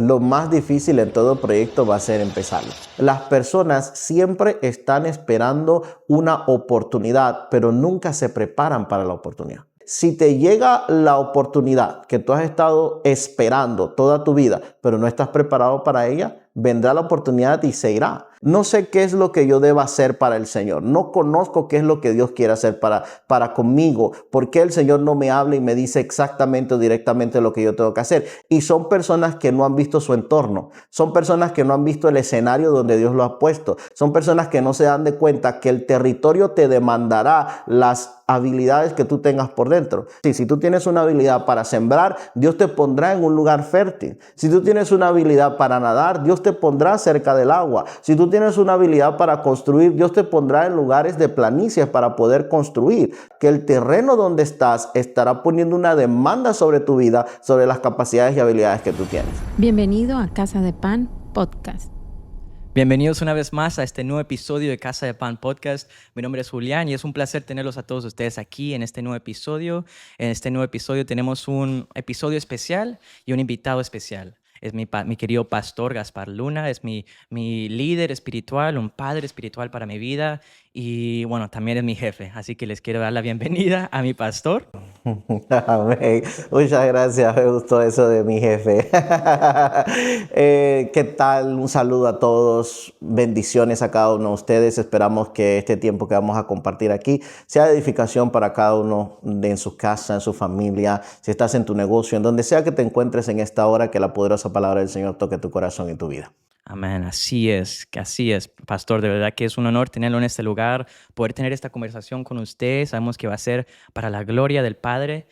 lo más difícil en todo proyecto va a ser empezarlo. Las personas siempre están esperando una oportunidad, pero nunca se preparan para la oportunidad. Si te llega la oportunidad que tú has estado esperando toda tu vida, pero no estás preparado para ella, vendrá la oportunidad y se irá. No sé qué es lo que yo deba hacer para el Señor. No conozco qué es lo que Dios quiere hacer para conmigo. ¿Por qué el Señor no me habla y me dice exactamente o directamente lo que yo tengo que hacer? Y son personas que no han visto su entorno. Son personas que no han visto el escenario donde Dios lo ha puesto. Son personas que no se dan de cuenta que el territorio te demandará las habilidades que tú tengas por dentro. Si tú tienes una habilidad para sembrar, Dios te pondrá en un lugar fértil. Si tú tienes una habilidad para nadar, Dios te pondrá cerca del agua. Si tú tienes una habilidad para construir, Dios te pondrá en lugares de planicies para poder construir. Que el terreno donde estás estará poniendo una demanda sobre tu vida, sobre las capacidades y habilidades que tú tienes. Bienvenido a Casa de Pan Podcast. Bienvenidos una vez más a este nuevo episodio de Casa de Pan Podcast. Mi nombre es Julián y es un placer tenerlos a todos ustedes aquí en este nuevo episodio. En este nuevo episodio tenemos un episodio especial y un invitado especial. Es mi querido pastor Gaspar Luna, es mi líder espiritual, un padre espiritual para mi vida y bueno, también es mi jefe. Así que les quiero dar la bienvenida a mi pastor. Amén. Muchas gracias, me gustó eso de mi jefe. ¿Qué tal? Un saludo a todos, bendiciones a cada uno de ustedes. Esperamos que este tiempo que vamos a compartir aquí sea de edificación para cada uno en su casa, en su familia, si estás en tu negocio, en donde sea que te encuentres en esta hora, que la poderosa palabra del Señor toque tu corazón y tu vida. Amén, así es, pastor, de verdad que es un honor tenerlo en este lugar, poder tener esta conversación con usted. Sabemos que va a ser para la gloria del Padre.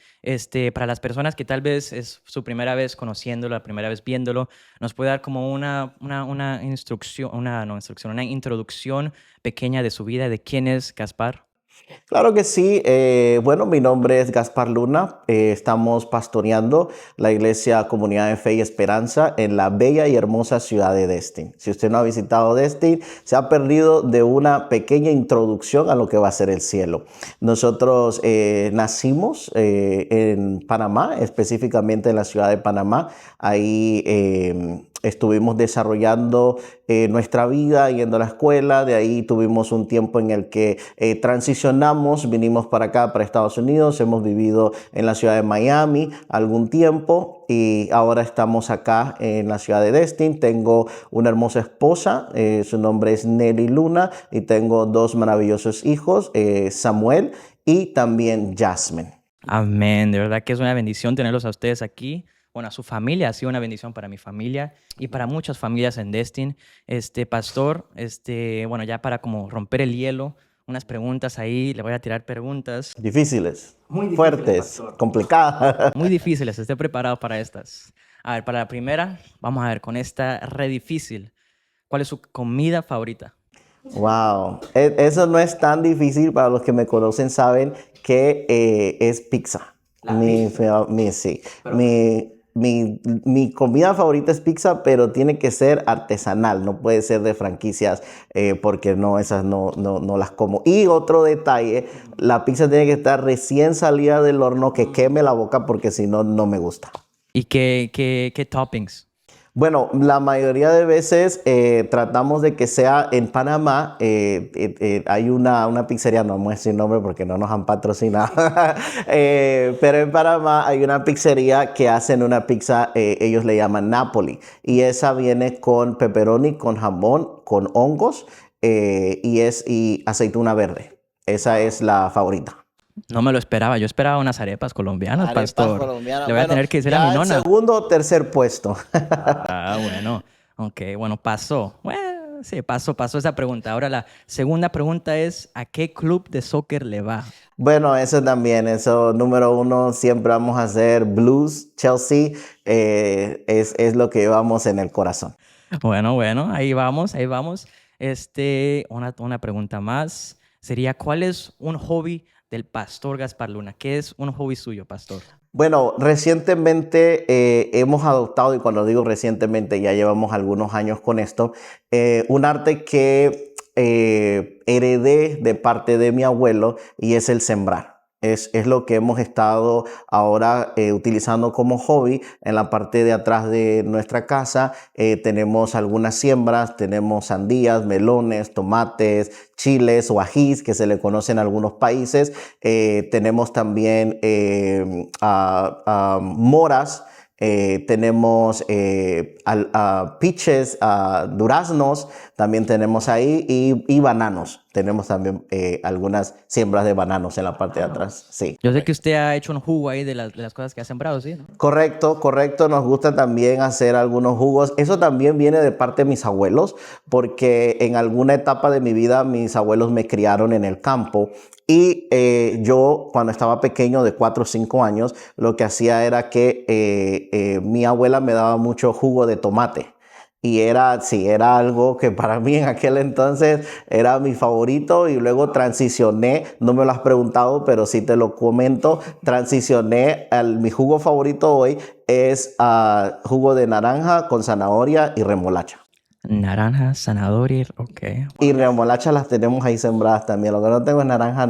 Para las personas que tal vez es su primera vez conociéndolo, la primera vez viéndolo, nos puede dar como una introducción pequeña de su vida, de quién es Gaspar. Claro que sí. Bueno, mi nombre es Gaspar Luna. Estamos pastoreando la iglesia Comunidad de Fe y Esperanza en la bella y hermosa ciudad de Destin. Si usted no ha visitado Destin, se ha perdido de una pequeña introducción a lo que va a ser el cielo. Nosotros nacimos en Panamá, específicamente en la ciudad de Panamá. Ahí estuvimos desarrollando nuestra vida, yendo a la escuela. De ahí tuvimos un tiempo en el que transicionamos, vinimos para acá, para Estados Unidos. Hemos vivido en la ciudad de Miami algún tiempo y ahora estamos acá en la ciudad de Destin. Tengo una hermosa esposa, su nombre es Nelly Luna, y tengo dos maravillosos hijos, Samuel y también Jasmine. Amén, de verdad que es una bendición tenerlos a ustedes aquí. Bueno, a su familia ha sido una bendición para mi familia y para muchas familias en Destin. Pastor, bueno, ya para como romper el hielo, unas preguntas ahí, le voy a tirar preguntas. Difíciles, Muy difíciles, fuertes, pastor. complicadas. Muy difíciles, esté preparado para estas. A ver, para la primera, vamos a ver, con esta re difícil. ¿Cuál es su comida favorita? Wow, eso no es tan difícil. Para los que me conocen saben que es pizza. Mi comida favorita es pizza, pero tiene que ser artesanal, no puede ser de franquicias porque no, esas no las como. Y otro detalle, la pizza tiene que estar recién salida del horno, que queme la boca, porque si no, no me gusta. ¿Y qué toppings? Bueno, la mayoría de veces tratamos de que sea en Panamá. Hay una pizzería, no vamos a decir nombre porque no nos han patrocinado, pero en Panamá hay una pizzería que hacen una pizza, ellos le llaman Napoli, y esa viene con pepperoni, con jamón, con hongos y aceituna verde. Esa es la favorita. No me lo esperaba. Yo esperaba unas arepas colombianas, pastor. Colombianas. Le voy a tener que decir a mi nona. Segundo o tercer puesto. Bueno. Ok, bueno, pasó. Bueno, sí, pasó esa pregunta. Ahora la segunda pregunta es, ¿a qué club de soccer le va? Bueno, eso también, número uno, siempre vamos a hacer Blues, Chelsea, es lo que llevamos en el corazón. Bueno, ahí vamos. Una pregunta más sería, ¿cuál es un hobby del pastor Gaspar Luna? ¿Qué es un hobby suyo, pastor? Bueno, recientemente hemos adoptado, y cuando digo recientemente ya llevamos algunos años con esto, un arte que heredé de parte de mi abuelo, y es el sembrar. Es lo que hemos estado ahora utilizando como hobby. En la parte de atrás de nuestra casa tenemos algunas siembras, tenemos sandías, melones, tomates, chiles o ajís, que se le conocen en algunos países. Tenemos también moras. Tenemos piches, duraznos, también tenemos ahí y bananos. Tenemos también algunas siembras de bananos en la parte de atrás. Sí. Yo sé que usted ha hecho un jugo ahí de las cosas que ha sembrado, ¿sí? ¿No? Correcto, correcto. Nos gusta también hacer algunos jugos. Eso también viene de parte de mis abuelos, porque en alguna etapa de mi vida mis abuelos me criaron en el campo. Y yo, cuando estaba pequeño, de 4 o 5 años, lo que hacía era que mi abuela me daba mucho jugo de tomate. Y era algo que para mí en aquel entonces era mi favorito, y luego transicioné, no me lo has preguntado, pero sí te lo comento, transicioné mi jugo favorito hoy es jugo de naranja con zanahoria y remolacha. Naranja, zanahoria, ok. Y remolacha las tenemos ahí sembradas también. Lo que no tengo es naranja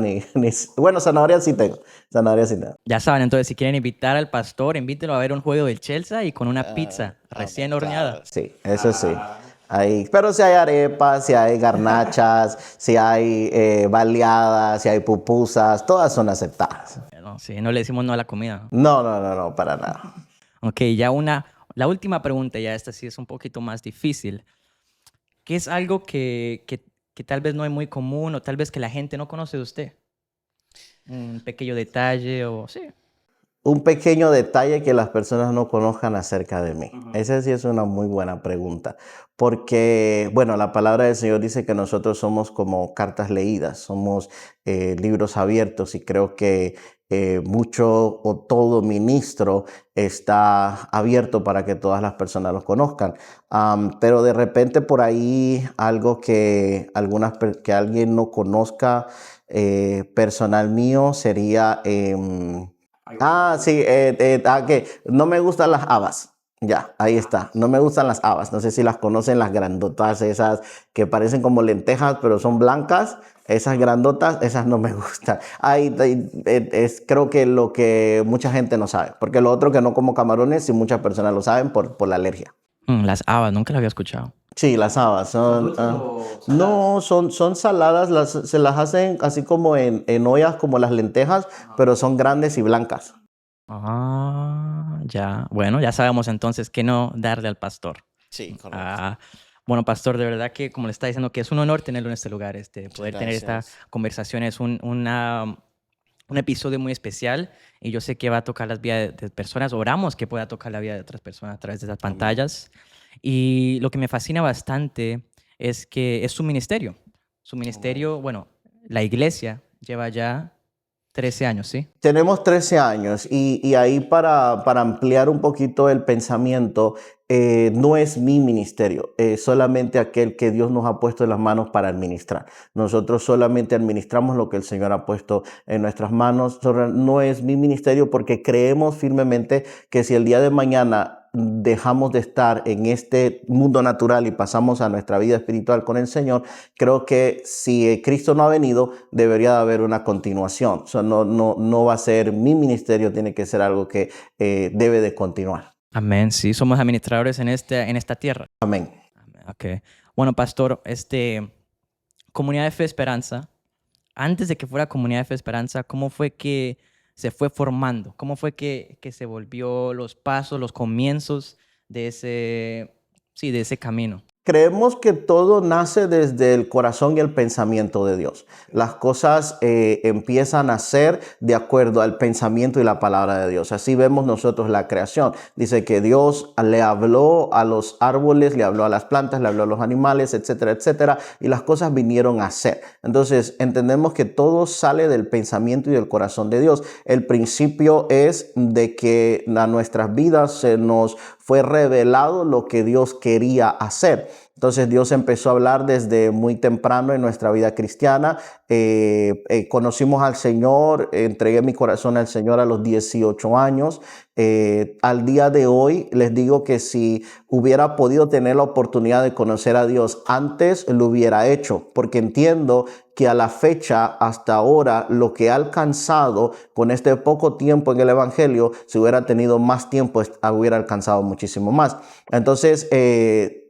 bueno, zanahoria sí tengo. Zanahoria sí tengo. Ya saben, entonces, si quieren invitar al pastor, invítenlo a ver un juego del Chelsea y con una pizza recién horneada. Sí, eso sí. Pero si hay arepas, si hay garnachas, si hay baleadas, si hay pupusas, todas son aceptadas. No, sí, no le decimos no a la comida. No, para nada. Ok, la última pregunta, ya esta sí es un poquito más difícil. ¿Qué es algo que tal vez no es muy común o tal vez que la gente no conoce de usted? Un pequeño detalle o sí. Un pequeño detalle que las personas no conozcan acerca de mí. Esa sí es una muy buena pregunta. Porque, bueno, la palabra del Señor dice que nosotros somos como cartas leídas, somos libros abiertos, y creo que mucho o todo ministro está abierto para que todas las personas los conozcan. Pero de repente por ahí algo que alguien no conozca personal mío sería... que no me gustan las habas. Ya, ahí está. No me gustan las habas. No sé si las conocen, las grandotas, esas que parecen como lentejas, pero son blancas. Esas grandotas, esas no me gustan. Creo que lo que mucha gente no sabe. Porque lo otro, que no como camarones, y muchas personas lo saben por la alergia. Las habas, nunca lo había escuchado. Sí, las habas son... no, son saladas, se las hacen así como en ollas como las lentejas, pero son grandes y blancas. Ya. Bueno, ya sabemos entonces qué no darle al pastor. Sí, correcto. Bueno, pastor, de verdad que, como le está diciendo, que es un honor tenerlo en este lugar, poder tener esta Gracias. conversación. Es un episodio muy especial, y yo sé que va a tocar las vidas de personas. Oramos que pueda tocar la vida de otras personas a través de esas pantallas. Y lo que me fascina bastante es que es su ministerio. Su ministerio, bueno, la iglesia lleva ya 13 años, ¿sí? Tenemos 13 años, y ahí para ampliar un poquito el pensamiento, no es mi ministerio, es solamente aquel que Dios nos ha puesto en las manos para administrar. Nosotros solamente administramos lo que el Señor ha puesto en nuestras manos. No es mi ministerio, porque creemos firmemente que si el día de mañana dejamos de estar en este mundo natural y pasamos a nuestra vida espiritual con el Señor, creo que si Cristo no ha venido, debería de haber una continuación. O sea, no va a ser mi ministerio, tiene que ser algo que debe de continuar. Amén, sí, somos administradores en esta tierra. Amén. Ok. Bueno, pastor, Comunidad de Fe Esperanza, antes de que fuera Comunidad de Fe Esperanza, ¿cómo fue que se fue formando? ¿Cómo fue que se volvió los pasos, los comienzos de ese camino? Creemos que todo nace desde el corazón y el pensamiento de Dios. Las cosas empiezan a ser de acuerdo al pensamiento y la palabra de Dios. Así vemos nosotros la creación. Dice que Dios le habló a los árboles, le habló a las plantas, le habló a los animales, etcétera, etcétera, y las cosas vinieron a ser. Entonces entendemos que todo sale del pensamiento y del corazón de Dios. El principio es de que a nuestras vidas se nos fue revelado lo que Dios quería hacer. Entonces Dios empezó a hablar desde muy temprano en nuestra vida cristiana. Conocimos al Señor, entregué mi corazón al Señor a los 18 años. Al día de hoy les digo que si hubiera podido tener la oportunidad de conocer a Dios antes, lo hubiera hecho, porque entiendo que a la fecha, hasta ahora, lo que ha alcanzado con este poco tiempo en el Evangelio, si hubiera tenido más tiempo, hubiera alcanzado muchísimo más. Entonces,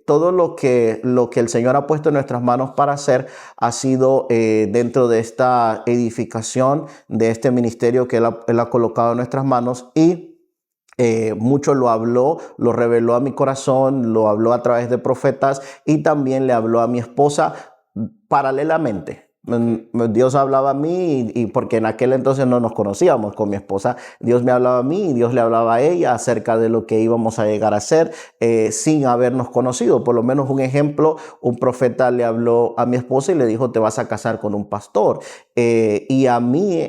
todo lo que el Señor ha puesto en nuestras manos para hacer ha sido dentro de esta edificación, de este ministerio que Él ha colocado en nuestras manos, y mucho lo habló, lo reveló a mi corazón, lo habló a través de profetas y también le habló a mi esposa paralelamente. Dios hablaba a mí y porque en aquel entonces no nos conocíamos con mi esposa. Dios me hablaba a mí y Dios le hablaba a ella acerca de lo que íbamos a llegar a ser sin habernos conocido. Por lo menos un ejemplo, un profeta le habló a mi esposa y le dijo: te vas a casar con un pastor. Y a mí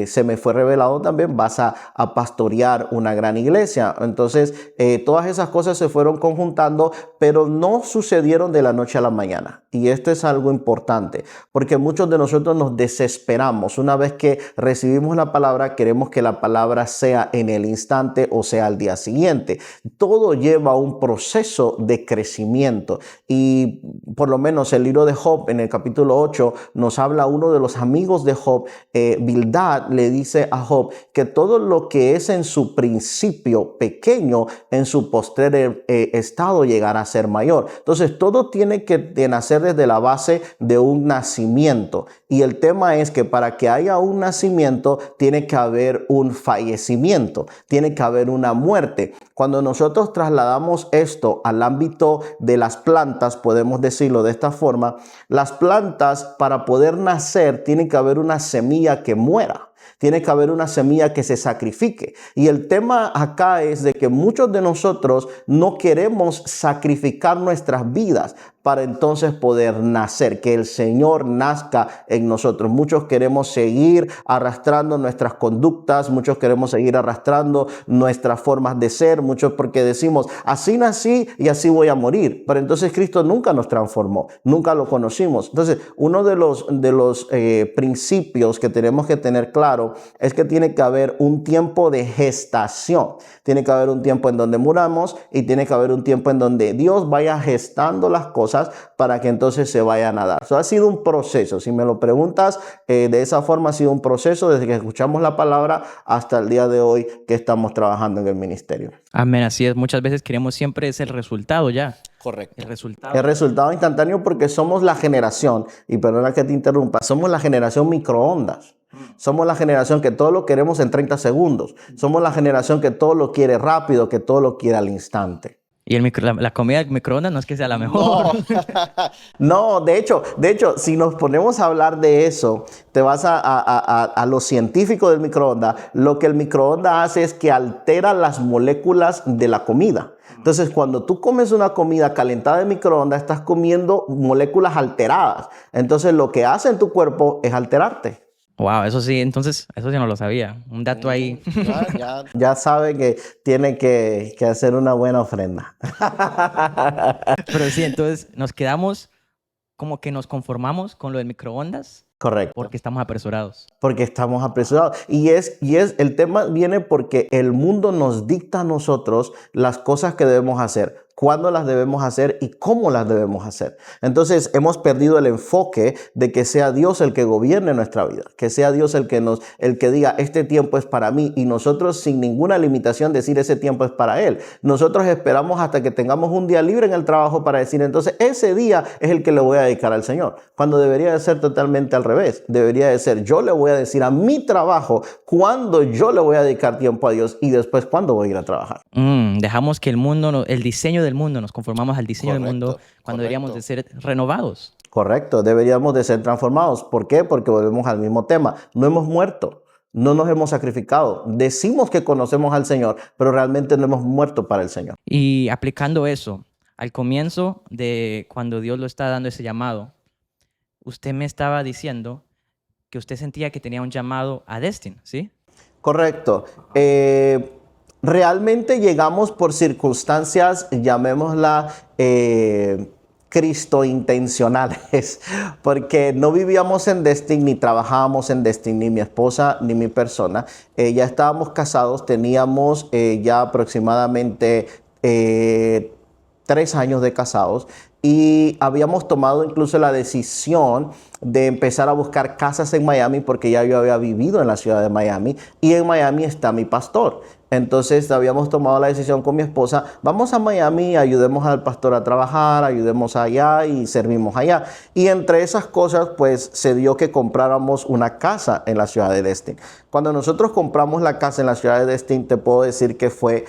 se me fue revelado también: vas a pastorear una gran iglesia. Entonces todas esas cosas se fueron conjuntando, pero no sucedieron de la noche a la mañana. Y esto es algo importante, porque muchos de nosotros nos desesperamos. Una vez que recibimos la palabra, queremos que la palabra sea en el instante o sea al día siguiente. Todo lleva un proceso de crecimiento. Y por lo menos el libro de Job, en el capítulo 8, nos habla uno de los amigos de Job, Bildad, le dice a Job que todo lo que es en su principio pequeño, en su postrer estado llegará a ser mayor. Entonces todo tiene que nacer desde la base de un nacimiento, y el tema es que para que haya un nacimiento tiene que haber un fallecimiento, tiene que haber una muerte. Cuando nosotros trasladamos esto al ámbito de las plantas, podemos decirlo de esta forma: las plantas, para poder nacer, tiene que haber una semilla que muera. Tiene que haber una semilla que se sacrifique. Y el tema acá es de que muchos de nosotros no queremos sacrificar nuestras vidas para entonces poder nacer, que el Señor nazca en nosotros. Muchos queremos seguir arrastrando nuestras conductas, muchos queremos seguir arrastrando nuestras formas de ser, muchos porque decimos: así nací y así voy a morir. Pero entonces Cristo nunca nos transformó, nunca lo conocimos. Entonces, uno de los principios que tenemos que tener claro es que tiene que haber un tiempo de gestación. Tiene que haber un tiempo en donde muramos y tiene que haber un tiempo en donde Dios vaya gestando las cosas para que entonces se vayan a dar. Eso ha sido un proceso. Si me lo preguntas de esa forma, ha sido un proceso desde que escuchamos la palabra hasta el día de hoy que estamos trabajando en el ministerio. Amén, así es. Muchas veces queremos siempre es el resultado ya. Correcto. El resultado. El resultado instantáneo, porque somos la generación, y perdona que te interrumpa, somos la generación microondas. Somos la generación que todo lo queremos en 30 segundos. Somos la generación que todo lo quiere rápido, que todo lo quiere al instante. Y la comida del microondas no es que sea la mejor. No, de hecho, si nos ponemos a hablar de eso, te vas a lo científico del microondas. Lo que el microondas hace es que altera las moléculas de la comida. Entonces, cuando tú comes una comida calentada en microondas, estás comiendo moléculas alteradas. Entonces, lo que hace en tu cuerpo es alterarte. Wow, eso sí, entonces, eso sí no lo sabía. Un dato ahí. Ya sabe que tiene que hacer una buena ofrenda. Pero sí, entonces nos quedamos como que nos conformamos con lo del microondas. Correcto. Porque estamos apresurados. Porque estamos apresurados. Y el tema viene porque el mundo nos dicta a nosotros las cosas que debemos hacer, cuándo las debemos hacer y cómo las debemos hacer. Entonces hemos perdido el enfoque de que sea Dios el que gobierne nuestra vida, que sea Dios el que diga: este tiempo es para mí, y nosotros sin ninguna limitación decir: ese tiempo es para Él. Nosotros esperamos hasta que tengamos un día libre en el trabajo para decir: entonces ese día es el que le voy a dedicar al Señor, cuando debería de ser totalmente al revés. Debería de ser: yo le voy a decir a mi trabajo cuándo yo le voy a dedicar tiempo a Dios y después cuándo voy a ir a trabajar. Dejamos que el mundo, el diseño del mundo, nos conformamos al diseño del mundo cuando deberíamos de ser renovados. Correcto, deberíamos de ser transformados. ¿Por qué? Porque volvemos al mismo tema. No hemos muerto, no nos hemos sacrificado. Decimos que conocemos al Señor, pero realmente no hemos muerto para el Señor. Y aplicando eso, al comienzo de cuando Dios lo está dando ese llamado, usted me estaba diciendo que usted sentía que tenía un llamado a Destin, ¿sí? Correcto. Realmente llegamos por circunstancias, llamémosla Cristo intencionales, porque no vivíamos en Destin, ni trabajábamos en Destin, ni mi esposa, ni mi persona. Ya estábamos casados, teníamos ya aproximadamente 3 años de casados y habíamos tomado incluso la decisión de empezar a buscar casas en Miami porque ya yo había vivido en la ciudad de Miami y en Miami está mi pastor. Entonces habíamos tomado la decisión con mi esposa, vamos a Miami, ayudemos al pastor a trabajar, ayudemos allá y servimos allá. Y entre esas cosas, pues se dio que compráramos una casa en la ciudad de Destin. Cuando nosotros compramos la casa en la ciudad de Destin, te puedo decir que fue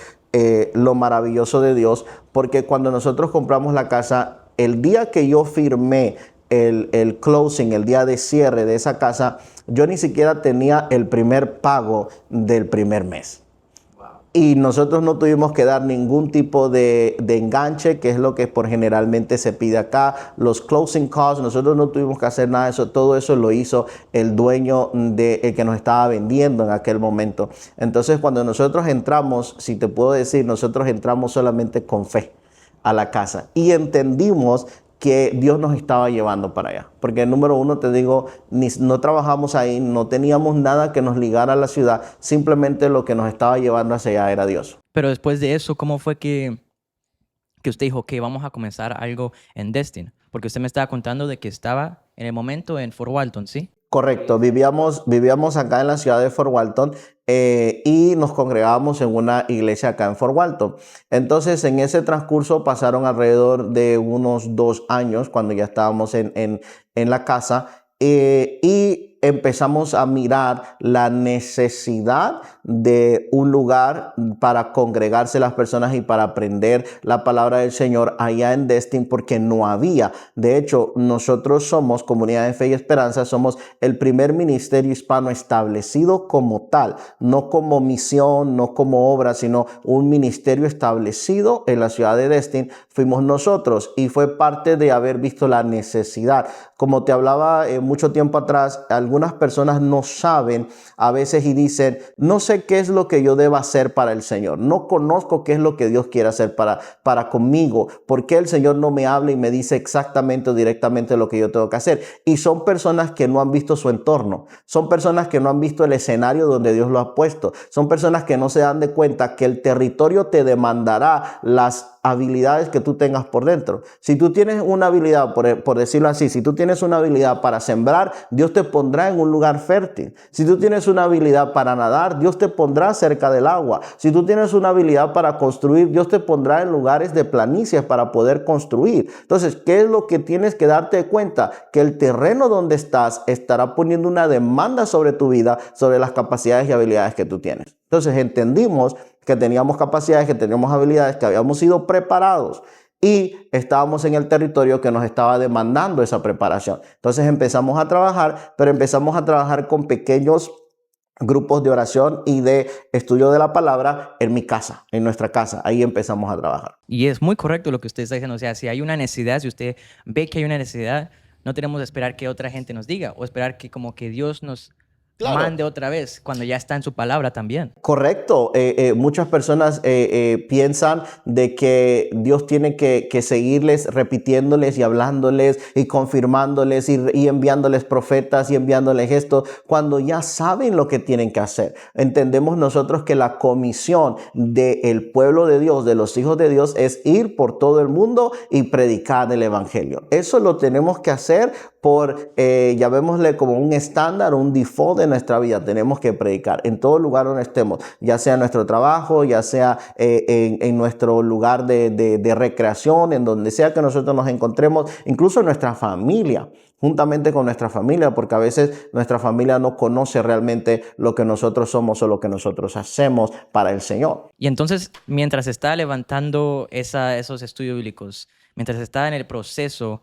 lo maravilloso de Dios, porque cuando nosotros compramos la casa, el día que yo firmé el closing, el día de cierre de esa casa, yo ni siquiera tenía el primer pago del primer mes. Y nosotros no tuvimos que dar ningún tipo de enganche, que es lo que por generalmente se pide acá. Los closing costs, nosotros no tuvimos que hacer nada de eso. Todo eso lo hizo el dueño el que nos estaba vendiendo en aquel momento. Entonces, cuando nosotros entramos, si te puedo decir, nosotros entramos solamente con fe a la casa y entendimos que Dios nos estaba llevando para allá. Porque número uno, te digo, no trabajamos ahí, no teníamos nada que nos ligara a la ciudad, simplemente lo que nos estaba llevando hacia allá era Dios. Pero después de eso, ¿cómo fue que usted dijo que vamos a comenzar algo en Destin? Porque usted me estaba contando de que estaba en el momento en Fort Walton, ¿sí? Correcto, vivíamos acá en la ciudad de Fort Walton y nos congregábamos en una iglesia acá en Fort Walton. Entonces, en ese transcurso pasaron alrededor de unos 2 años cuando ya estábamos en la casa y empezamos a mirar la necesidad de un lugar para congregarse las personas y para aprender la palabra del Señor allá en Destin, porque no había. De hecho, nosotros somos Comunidad de Fe y Esperanza, somos el primer ministerio hispano establecido como tal, no como misión, no como obra, sino un ministerio establecido en la ciudad de Destin. Fuimos nosotros y fue parte de haber visto la necesidad. Como te hablaba mucho tiempo atrás, algunas personas no saben a veces y dicen, no sé qué es lo que yo deba hacer para el Señor. No conozco qué es lo que Dios quiere hacer para conmigo. ¿Por qué el Señor no me habla y me dice exactamente o directamente lo que yo tengo que hacer? Y son personas que no han visto su entorno. Son personas que no han visto el escenario donde Dios lo ha puesto. Son personas que no se dan de cuenta que el territorio te demandará las habilidades que tú tengas por dentro. Si tú tienes una habilidad, por decirlo así, si tú tienes una habilidad para sembrar, Dios te pondrá en un lugar fértil. Si tú tienes una habilidad para nadar, Dios te pondrá cerca del agua. Si tú tienes una habilidad para construir, Dios te pondrá en lugares de planicies para poder construir. Entonces, ¿qué es lo que tienes que darte cuenta? Que el terreno donde estás estará poniendo una demanda sobre tu vida, sobre las capacidades y habilidades que tú tienes. Entonces, entendimos que teníamos capacidades, que teníamos habilidades, que habíamos sido preparados y estábamos en el territorio que nos estaba demandando esa preparación. Entonces empezamos a trabajar, pero empezamos a trabajar con pequeños grupos de oración y de estudio de la palabra en mi casa, en nuestra casa. Ahí empezamos a trabajar. Y es muy correcto lo que usted está diciendo. O sea, si hay una necesidad, si usted ve que hay una necesidad, no tenemos que esperar que otra gente nos diga o esperar que como que Dios nos mande otra vez cuando ya está en su palabra también. Correcto. Muchas personas piensan de que Dios tiene que seguirles repitiéndoles y hablándoles y confirmándoles y enviándoles profetas y enviándoles esto cuando ya saben lo que tienen que hacer. Entendemos nosotros que la comisión del pueblo de Dios, de los hijos de Dios, es ir por todo el mundo y predicar el evangelio. Eso lo tenemos que hacer por, llamémosle como un estándar, un default de nuestra vida. Tenemos que predicar en todo lugar donde estemos, ya sea en nuestro trabajo, ya sea en nuestro lugar de recreación, en donde sea que nosotros nos encontremos, incluso en nuestra familia, juntamente con nuestra familia, porque a veces nuestra familia no conoce realmente lo que nosotros somos o lo que nosotros hacemos para el Señor. Y entonces, mientras está levantando esos estudios bíblicos, mientras está en el proceso,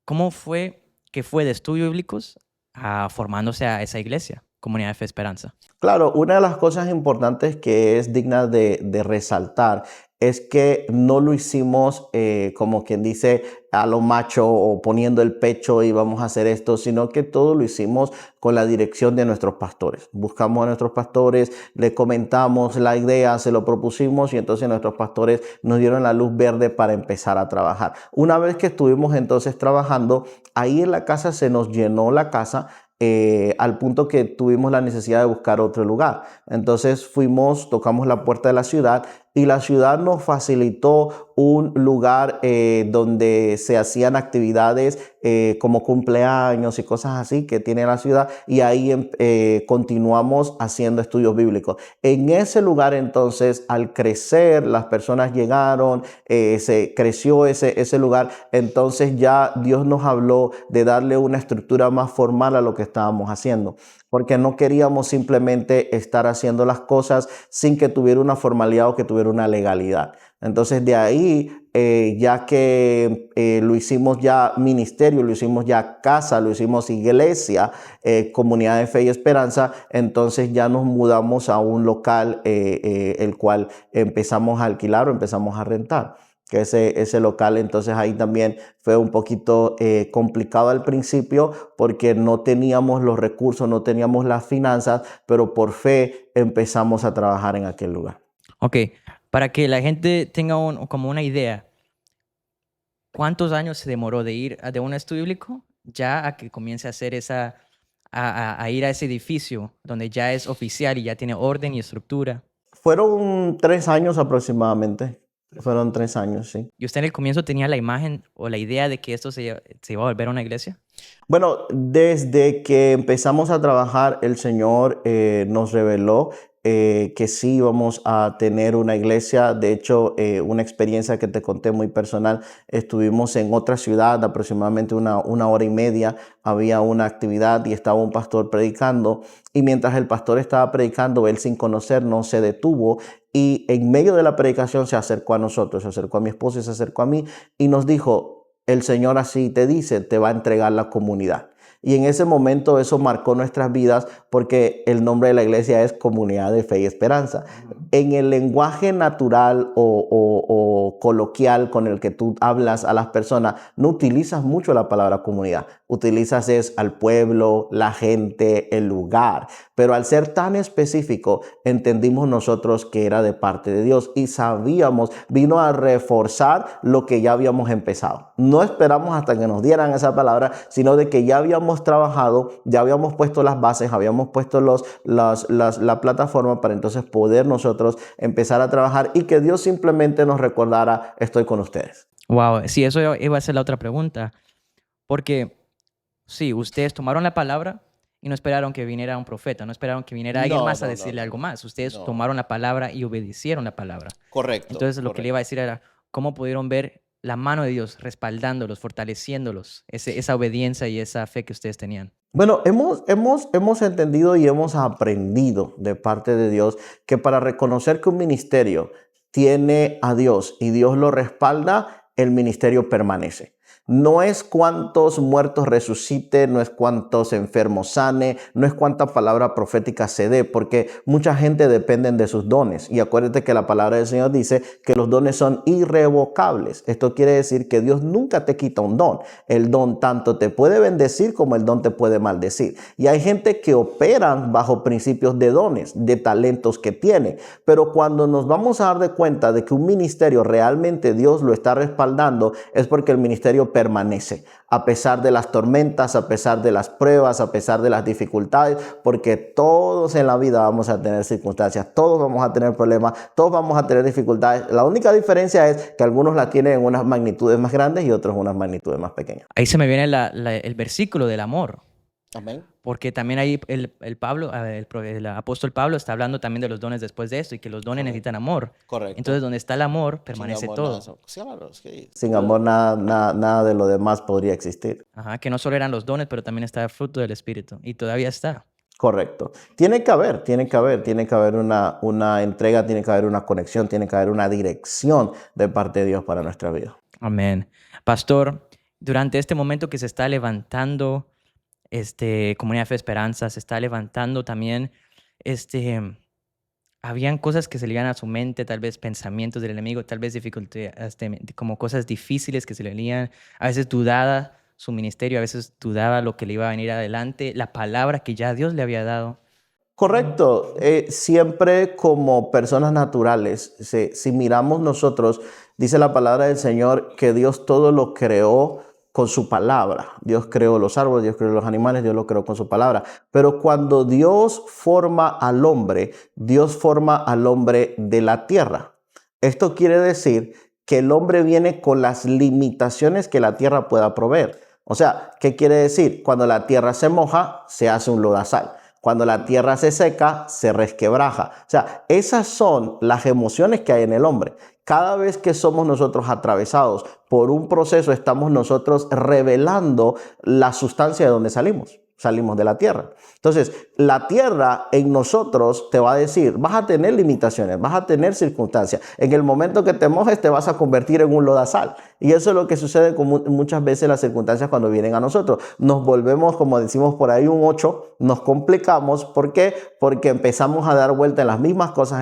¿cómo fue que fue de estudios bíblicos a formándose a esa iglesia, Comunidad de Fe y Esperanza? Claro, una de las cosas importantes que es digna de resaltar es que no lo hicimos como quien dice a lo macho o poniendo el pecho y vamos a hacer esto, sino que todo lo hicimos con la dirección de nuestros pastores. Buscamos a nuestros pastores, le comentamos la idea, se lo propusimos y entonces nuestros pastores nos dieron la luz verde para empezar a trabajar. Una vez que estuvimos entonces trabajando, ahí en la casa se nos llenó la casa. Al punto que tuvimos la necesidad de buscar otro lugar. Entonces tocamos la puerta de la ciudad y la ciudad nos facilitó un lugar donde se hacían actividades como cumpleaños y cosas así que tiene la ciudad, y ahí continuamos haciendo estudios bíblicos. En ese lugar entonces, al crecer, las personas llegaron, se creció ese lugar, entonces ya Dios nos habló de darle una estructura más formal a lo que estábamos haciendo, porque no queríamos simplemente estar haciendo las cosas sin que tuviera una formalidad o que tuviera una legalidad. Entonces de ahí, ya que lo hicimos ya ministerio, lo hicimos ya casa, lo hicimos iglesia, comunidad de fe y esperanza, entonces ya nos mudamos a un local el cual empezamos a alquilar o empezamos a rentar. Que ese local, entonces ahí también fue un poquito complicado al principio porque no teníamos los recursos, no teníamos las finanzas, pero por fe empezamos a trabajar en aquel lugar. Ok, para que la gente tenga como una idea, ¿cuántos años se demoró de ir de un estudio bíblico ya a que comience a hacer a ir a ese edificio donde ya es oficial y ya tiene orden y estructura? Fueron 3 años aproximadamente. Fueron 3 años, sí. ¿Y usted en el comienzo tenía la imagen o la idea de que esto se iba a volver una iglesia? Bueno, desde que empezamos a trabajar, el Señor nos reveló que sí íbamos a tener una iglesia. De hecho, una experiencia que te conté muy personal, estuvimos en otra ciudad, aproximadamente una hora y media, había una actividad y estaba un pastor predicando, y mientras el pastor estaba predicando, él sin conocernos se detuvo y en medio de la predicación se acercó a nosotros, se acercó a mi esposa y se acercó a mí y nos dijo: el Señor así te dice, te va a entregar la comunidad. Y en ese momento eso marcó nuestras vidas porque el nombre de la iglesia es Comunidad de Fe y Esperanza. En el lenguaje natural o coloquial con el que tú hablas a las personas, no utilizas mucho la palabra comunidad. Utilizas es al pueblo, la gente, el lugar. Pero al ser tan específico, entendimos nosotros que era de parte de Dios y sabíamos, vino a reforzar lo que ya habíamos empezado. No esperamos hasta que nos dieran esa palabra, sino de que ya habíamos trabajado, ya habíamos puesto las bases, habíamos puesto la plataforma para entonces poder nosotros empezar a trabajar y que Dios simplemente nos recordara: estoy con ustedes. Wow, sí, eso iba a ser la otra pregunta. Porque sí, ustedes tomaron la palabra y no esperaron que viniera un profeta, no esperaron que viniera alguien más a decirle algo más. Ustedes tomaron la palabra y obedecieron la palabra. Correcto. Entonces lo que le iba a decir era, ¿cómo pudieron ver la mano de Dios respaldándolos, fortaleciéndolos, esa obediencia y esa fe que ustedes tenían? Bueno, hemos entendido y hemos aprendido de parte de Dios que para reconocer que un ministerio tiene a Dios y Dios lo respalda, el ministerio permanece. No es cuántos muertos resucite, no es cuántos enfermos sane, no es cuánta palabra profética se dé, porque mucha gente depende de sus dones. Y acuérdate que la palabra del Señor dice que los dones son irrevocables. Esto quiere decir que Dios nunca te quita un don. El don tanto te puede bendecir como el don te puede maldecir. Y hay gente que operan bajo principios de dones, de talentos que tiene. Pero cuando nos vamos a dar de cuenta de que un ministerio realmente Dios lo está respaldando, es porque el ministerio permanece a pesar de las tormentas, a pesar de las pruebas, a pesar de las dificultades, porque todos en la vida vamos a tener circunstancias, todos vamos a tener problemas, todos vamos a tener dificultades. La única diferencia es que algunos la tienen en unas magnitudes más grandes y otros en unas magnitudes más pequeñas. Ahí se me viene el versículo del amor. Amén. Porque también ahí el apóstol Pablo está hablando también de los dones después de esto y que los dones necesitan amor. Correcto. Entonces, donde está el amor, permanece Sin amor, todo. Sin amor, nada de lo demás podría existir. Ajá, que no solo eran los dones, pero también está el fruto del Espíritu. Y todavía está. Correcto. Tiene que haber una entrega, tiene que haber una conexión, tiene que haber una dirección de parte de Dios para nuestra vida. Amén. Pastor, durante este momento que se está levantando Comunidad de Fe Esperanza, se está levantando también habían cosas que se le iban a su mente, tal vez pensamientos del enemigo, tal vez dificultades, como cosas difíciles que se le venían. A veces dudaba su ministerio, a veces dudaba lo que le iba a venir adelante, la palabra que ya Dios le había dado. Correcto. Siempre como personas naturales, si miramos nosotros, dice la palabra del Señor que Dios todo lo creó con su palabra. Dios creó los árboles, Dios creó los animales, Dios lo creó con su palabra. Pero cuando Dios forma al hombre, Dios forma al hombre de la tierra. Esto quiere decir que el hombre viene con las limitaciones que la tierra pueda proveer. O sea, ¿qué quiere decir? Cuando la tierra se moja, se hace un lodazal. Cuando la tierra se seca, se resquebraja. O sea, esas son las emociones que hay en el hombre. Cada vez que somos nosotros atravesados por un proceso, estamos nosotros revelando la sustancia de donde salimos. Salimos de la tierra. Entonces, la tierra en nosotros te va a decir, vas a tener limitaciones, vas a tener circunstancias. En el momento que te mojes, te vas a convertir en un lodazal. Y eso es lo que sucede con muchas veces las circunstancias cuando vienen a nosotros. Nos volvemos, como decimos por ahí, un 8, nos complicamos. ¿Por qué? Porque empezamos a dar vuelta en las mismas cosas,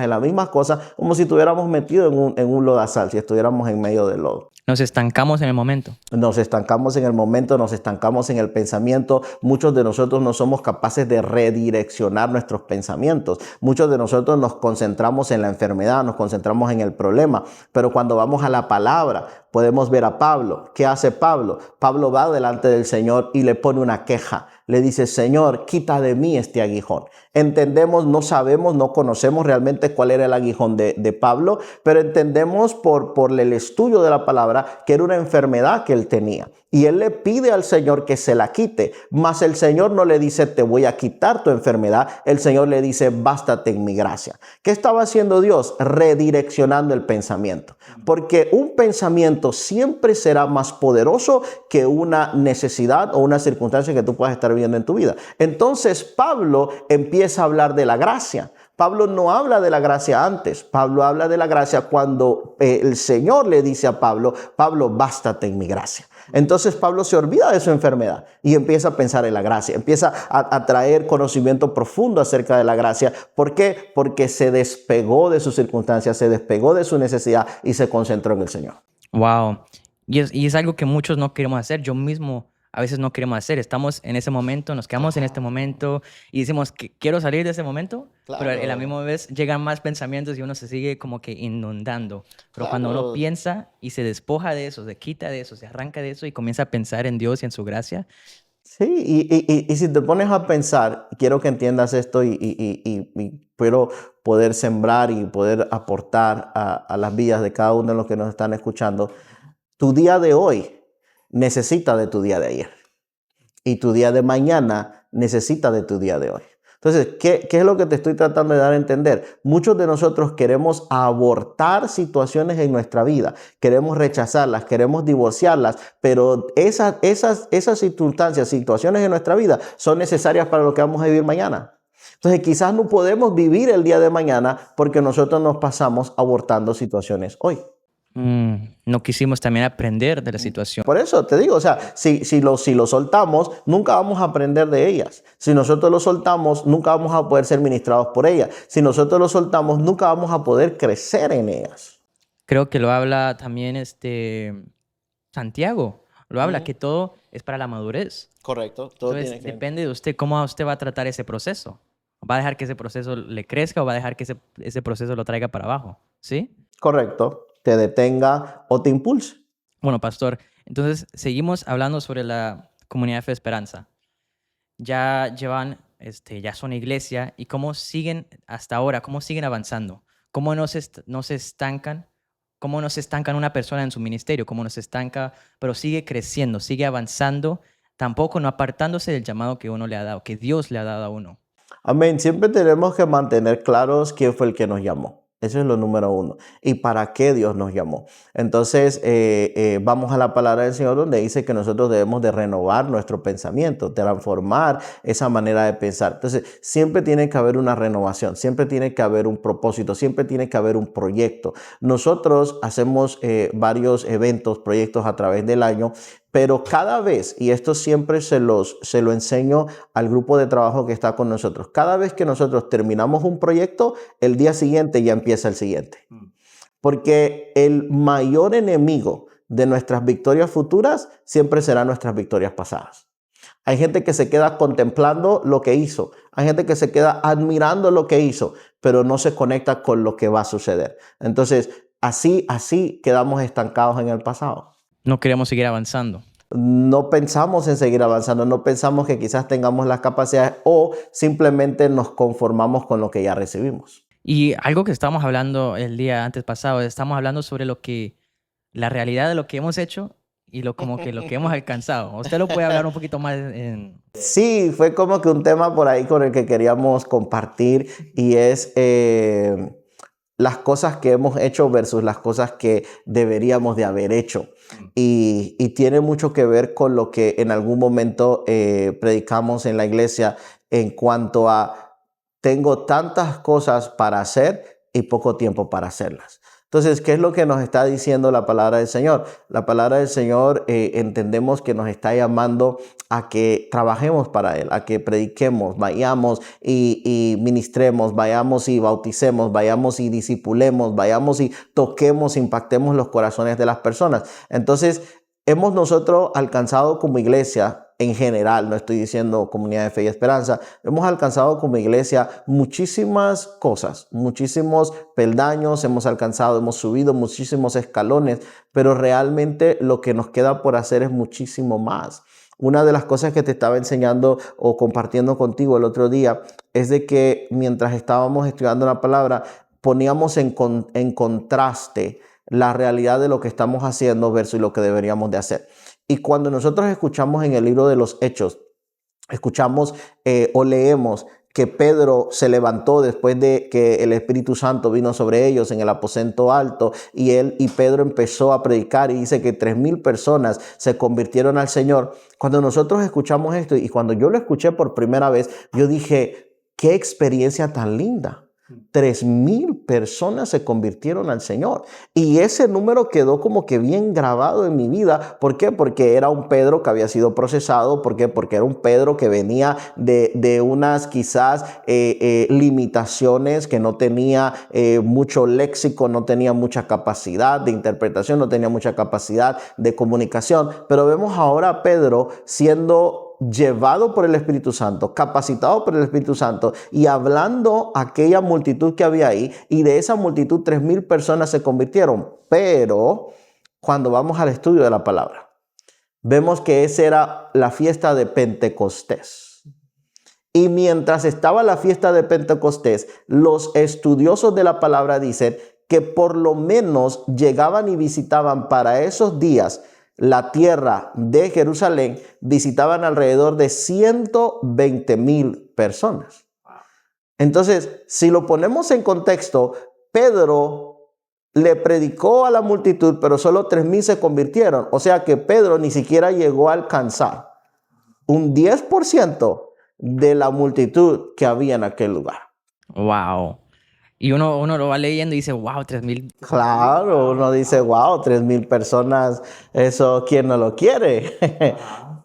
como si estuviéramos metidos en un lodazal, si estuviéramos en medio del lodo. Nos estancamos en el momento. Nos estancamos en el momento, nos estancamos en el pensamiento. Muchos de nosotros no somos capaces de redireccionar nuestros pensamientos. Muchos de nosotros nos concentramos en la enfermedad, nos concentramos en el problema. Pero cuando vamos a la palabra, podemos ver a Pablo. ¿Qué hace Pablo? Pablo va delante del Señor y le pone una queja. Le dice, Señor, quita de mí este aguijón. Entendemos, no sabemos, no conocemos realmente cuál era el aguijón de Pablo, pero entendemos por el estudio de la palabra que era una enfermedad que él tenía. Y él le pide al Señor que se la quite, mas el Señor no le dice, te voy a quitar tu enfermedad. El Señor le dice, bástate en mi gracia. ¿Qué estaba haciendo Dios? Redireccionando el pensamiento. Porque un pensamiento siempre será más poderoso que una necesidad o una circunstancia que tú puedas estar viviendo en tu vida. Entonces Pablo empieza a hablar de la gracia. Pablo no habla de la gracia antes. Pablo habla de la gracia cuando el Señor le dice a Pablo, Pablo, bástate en mi gracia. Entonces Pablo se olvida de su enfermedad y empieza a pensar en la gracia. Empieza a traer conocimiento profundo acerca de la gracia. ¿Por qué? Porque se despegó de sus circunstancias, se despegó de su necesidad y se concentró en el Señor. Wow. Y es algo que muchos no queremos hacer. Yo mismo a veces no queremos hacer. Estamos en ese momento, nos quedamos en este momento y decimos que quiero salir de ese momento, Claro. pero a la misma vez llegan más pensamientos y uno se sigue como que inundando. Pero Claro. cuando uno piensa y se despoja de eso, se quita de eso, se arranca de eso y comienza a pensar en Dios y en su gracia. Sí, y si te pones a pensar, quiero que entiendas esto y quiero poder sembrar y poder aportar a las vidas de cada uno de los que nos están escuchando. Tu día de hoy necesita de tu día de ayer y tu día de mañana necesita de tu día de hoy. Entonces, ¿qué es lo que te estoy tratando de dar a entender? Muchos de nosotros queremos abortar situaciones en nuestra vida, queremos rechazarlas, queremos divorciarlas, pero esas circunstancias, situaciones en nuestra vida son necesarias para lo que vamos a vivir mañana. Entonces, quizás no podemos vivir el día de mañana porque nosotros nos pasamos abortando situaciones hoy. No quisimos también aprender de la situación. Por eso te digo, o sea, si lo soltamos, nunca vamos a aprender de ellas. Si nosotros lo soltamos, nunca vamos a poder ser ministrados por ellas. Si nosotros lo soltamos, nunca vamos a poder crecer en ellas. Creo que lo habla también Santiago. Lo habla que todo es para la madurez. Correcto. Entonces, depende de usted cómo usted va a tratar ese proceso. ¿Va a dejar que ese proceso le crezca o va a dejar que ese proceso lo traiga para abajo? ¿Sí? Correcto. Te detenga o te impulse. Bueno, pastor, entonces seguimos hablando sobre la comunidad de Fe Esperanza. Ya llevan, ya son iglesia y cómo siguen hasta ahora, cómo siguen avanzando, cómo no se estancan, cómo no se estancan una persona en su ministerio, cómo no se estanca, pero sigue creciendo, sigue avanzando, tampoco no apartándose del llamado que uno le ha dado, que Dios le ha dado a uno. Amén. Siempre tenemos que mantener claros quién fue el que nos llamó. Eso es lo número uno. ¿Y para qué Dios nos llamó? Entonces, vamos a la palabra del Señor donde dice que nosotros debemos de renovar nuestro pensamiento, transformar esa manera de pensar. Entonces, siempre tiene que haber una renovación, siempre tiene que haber un propósito, siempre tiene que haber un proyecto. Nosotros hacemos varios eventos, proyectos a través del año, Pero cada vez, y esto siempre se lo enseño al grupo de trabajo que está con nosotros, cada vez que nosotros terminamos un proyecto, el día siguiente ya empieza el siguiente. Porque el mayor enemigo de nuestras victorias futuras siempre serán nuestras victorias pasadas. Hay gente que se queda contemplando lo que hizo. Hay gente que se queda admirando lo que hizo, pero no se conecta con lo que va a suceder. Entonces, así quedamos estancados en el pasado. No queremos seguir avanzando. No pensamos en seguir avanzando, no pensamos que quizás tengamos las capacidades o simplemente nos conformamos con lo que ya recibimos. Y algo que estábamos hablando el día antes pasado, estamos hablando sobre la realidad de lo que hemos hecho y lo que hemos alcanzado. Usted lo puede hablar un poquito más en... Sí, fue como que un tema por ahí con el que queríamos compartir y es las cosas que hemos hecho versus las cosas que deberíamos de haber hecho. Y tiene mucho que ver con lo que en algún momento predicamos en la iglesia en cuanto a tengo tantas cosas para hacer y poco tiempo para hacerlas. Entonces, ¿qué es lo que nos está diciendo la palabra del Señor? La palabra del Señor entendemos que nos está llamando a que trabajemos para Él, a que prediquemos, vayamos y ministremos, vayamos y bauticemos, vayamos y discipulemos, vayamos y toquemos, impactemos los corazones de las personas. Entonces, hemos nosotros alcanzado como iglesia, en general, no estoy diciendo Comunidad de Fe y Esperanza, hemos alcanzado como iglesia muchísimas cosas, muchísimos peldaños, hemos subido muchísimos escalones, pero realmente lo que nos queda por hacer es muchísimo más. Una de las cosas que te estaba enseñando o compartiendo contigo el otro día es de que mientras estábamos estudiando la palabra, poníamos en contraste la realidad de lo que estamos haciendo versus lo que deberíamos de hacer. Y cuando nosotros escuchamos en el libro de los Hechos, escuchamos o leemos que Pedro se levantó después de que el Espíritu Santo vino sobre ellos en el aposento alto y Pedro empezó a predicar y dice que 3,000 personas se convirtieron al Señor. Cuando nosotros escuchamos esto y cuando yo lo escuché por primera vez, yo dije, qué experiencia tan linda. 3,000 personas se convirtieron al Señor y ese número quedó como que bien grabado en mi vida. ¿Por qué? Porque era un Pedro que había sido procesado. ¿Por qué? Porque era un Pedro que venía de unas quizás limitaciones, que no tenía mucho léxico, no tenía mucha capacidad de interpretación, no tenía mucha capacidad de comunicación. Pero vemos ahora a Pedro siendo llevado por el Espíritu Santo, capacitado por el Espíritu Santo y hablando a aquella multitud que había ahí, y de esa multitud 3,000 personas se convirtieron. Pero cuando vamos al estudio de la palabra, vemos que esa era la fiesta de Pentecostés. Y mientras estaba la fiesta de Pentecostés, los estudiosos de la palabra dicen que por lo menos llegaban y visitaban para esos días la tierra de Jerusalén, visitaban alrededor de 120,000 personas. Entonces, si lo ponemos en contexto, Pedro le predicó a la multitud, pero solo 3,000 se convirtieron. O sea que Pedro ni siquiera llegó a alcanzar un 10% de la multitud que había en aquel lugar. Wow. Y uno lo va leyendo y dice, wow, 3,000. Claro, uno dice, wow, 3,000 personas, eso, ¿quién no lo quiere?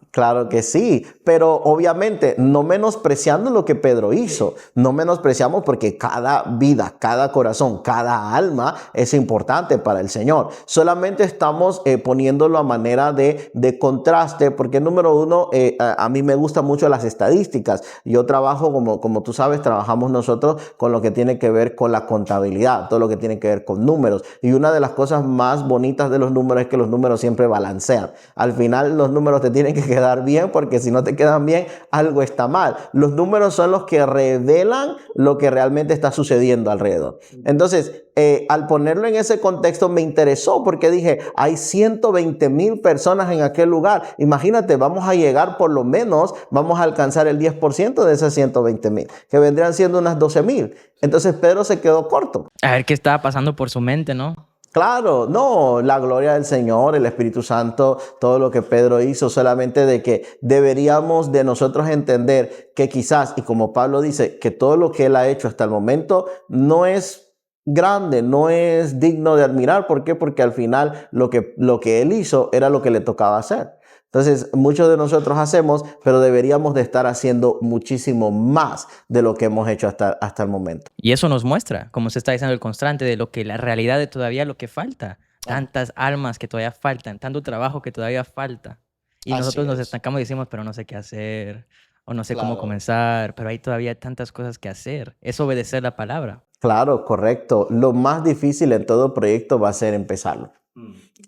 Claro que sí, pero obviamente no menospreciando lo que Pedro hizo, no menospreciamos porque cada vida, cada corazón, cada alma es importante para el Señor. Solamente estamos poniéndolo a manera de contraste, porque número uno, a mí me gustan mucho las estadísticas. Yo trabajo, como tú sabes, trabajamos nosotros con lo que tiene que ver con la contabilidad, todo lo que tiene que ver con números. Y una de las cosas más bonitas de los números es que los números siempre balancean. Al final los números te tienen que quedar bien, porque si no te quedan bien, algo está mal. Los números son los que revelan lo que realmente está sucediendo alrededor. Entonces, al ponerlo en ese contexto me interesó porque dije, hay 120,000 personas en aquel lugar. Imagínate, vamos a llegar por lo menos, vamos a alcanzar el 10% de esas 120,000, que vendrían siendo unas 12,000. Entonces Pedro se quedó corto. A ver qué estaba pasando por su mente, ¿no? Claro, no, la gloria del Señor, el Espíritu Santo, todo lo que Pedro hizo, solamente de que deberíamos de nosotros entender que quizás, y como Pablo dice, que todo lo que él ha hecho hasta el momento no es grande, no es digno de admirar. ¿Por qué? Porque al final lo que él hizo era lo que le tocaba hacer. Entonces, muchos de nosotros hacemos, pero deberíamos de estar haciendo muchísimo más de lo que hemos hecho hasta el momento. Y eso nos muestra, como se está diciendo el constante, de lo que la realidad de todavía lo que falta. Tantas almas que todavía faltan, tanto trabajo que todavía falta. Y Así nosotros nos es. estancamos y decimos, pero no sé qué hacer, o no sé cómo Claro. comenzar, pero hay todavía tantas cosas que hacer. Es obedecer la palabra. Claro, correcto. Lo más difícil en todo proyecto va a ser empezarlo.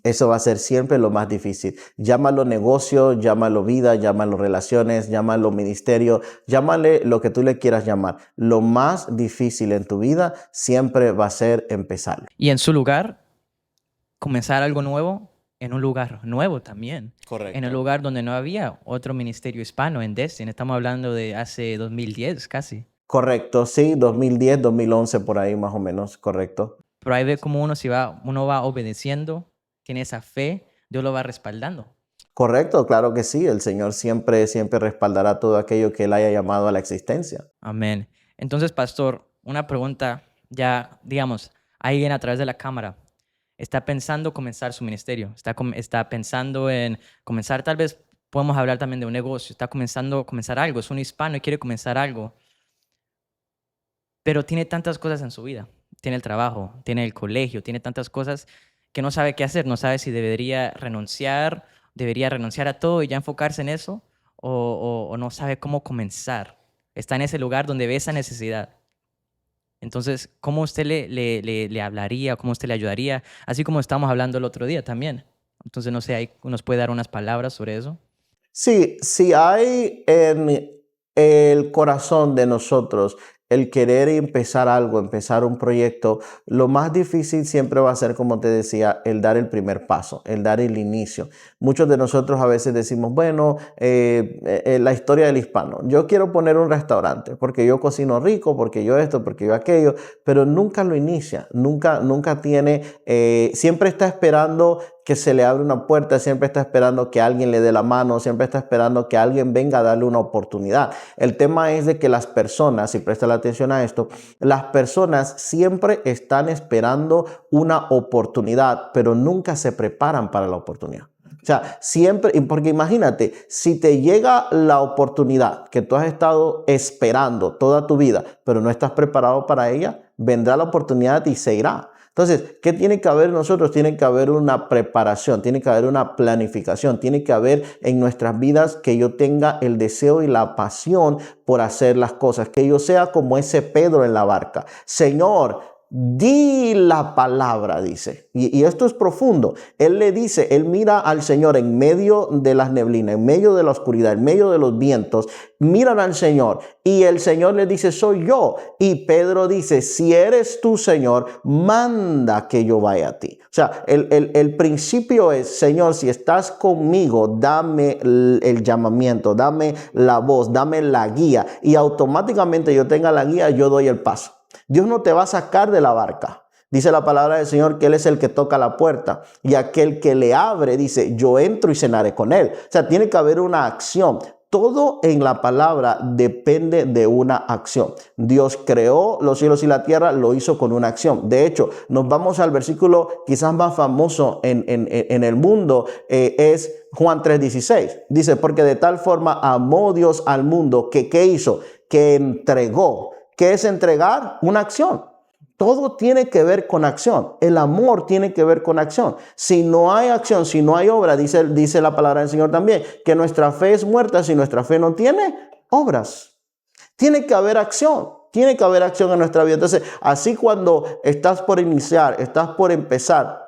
Eso va a ser siempre lo más difícil. Llámalo negocio, llámalo vida, llámalo relaciones, llámalo ministerio, llámale lo que tú le quieras llamar. Lo más difícil en tu vida siempre va a ser empezarlo. Y en su lugar, comenzar algo nuevo en un lugar nuevo también. Correcto. En un lugar donde no había otro ministerio hispano en Destin. Estamos hablando de hace 2010 casi. Correcto, sí, 2010, 2011 por ahí más o menos, correcto. Pero ahí ve cómo uno va obedeciendo, tiene esa fe, Dios lo va respaldando. Correcto, claro que sí. El Señor siempre respaldará todo aquello que Él haya llamado a la existencia. Amén. Entonces, pastor, una pregunta ya, digamos, alguien a través de la cámara está pensando comenzar su ministerio, está pensando en comenzar, tal vez podemos hablar también de un negocio, está comenzando a comenzar algo, es un hispano y quiere comenzar algo, pero tiene tantas cosas en su vida. Tiene el trabajo, tiene el colegio, tiene tantas cosas que no sabe qué hacer, no sabe si debería renunciar a todo y ya enfocarse en eso, o no sabe cómo comenzar. Está en ese lugar donde ve esa necesidad. Entonces, ¿cómo usted le hablaría, cómo usted le ayudaría? Así como estábamos hablando el otro día también. Entonces, no sé, ahí nos puede dar unas palabras sobre eso. Sí, si hay en el corazón de nosotros el querer empezar algo, empezar un proyecto, lo más difícil siempre va a ser, como te decía, el dar el primer paso, el dar el inicio. Muchos de nosotros a veces decimos, bueno, la historia del hispano. Yo quiero poner un restaurante porque yo cocino rico, porque yo esto, porque yo aquello, pero nunca lo inicia, nunca tiene, siempre está esperando que se le abre una puerta, siempre está esperando que alguien le dé la mano, siempre está esperando que alguien venga a darle una oportunidad. El tema es de que las personas, si presta la atención a esto, las personas siempre están esperando una oportunidad, pero nunca se preparan para la oportunidad. O sea, siempre, porque imagínate, si te llega la oportunidad que tú has estado esperando toda tu vida, pero no estás preparado para ella, vendrá la oportunidad y se irá. Entonces, ¿qué tiene que haber nosotros? Tiene que haber una preparación, tiene que haber una planificación, tiene que haber en nuestras vidas que yo tenga el deseo y la pasión por hacer las cosas, que yo sea como ese Pedro en la barca. Señor, di la palabra, dice. Y esto es profundo. Él le dice, él mira al Señor en medio de las neblinas, en medio de la oscuridad, en medio de los vientos. Miran al Señor y el Señor le dice, soy yo. Y Pedro dice, si eres tú, Señor, manda que yo vaya a ti. O sea, el principio es, Señor, si estás conmigo, dame el llamamiento, dame la voz, dame la guía. Y automáticamente yo tenga la guía, yo doy el paso. Dios no te va a sacar de la barca. Dice la palabra del Señor que Él es el que toca la puerta y aquel que le abre dice, yo entro y cenaré con Él. O sea, tiene que haber una acción. Todo en la palabra depende de una acción. Dios creó los cielos y la tierra, lo hizo con una acción. De hecho, nos vamos al versículo quizás más famoso en el mundo, es Juan 3:16. Dice, porque de tal forma amó Dios al mundo que ¿qué hizo? Que entregó. ¿Qué es entregar? Una acción. Todo tiene que ver con acción. El amor tiene que ver con acción. Si no hay acción, si no hay obra, dice la palabra del Señor también, que nuestra fe es muerta si nuestra fe no tiene obras. Tiene que haber acción. Tiene que haber acción en nuestra vida. Entonces, así cuando estás por iniciar, estás por empezar,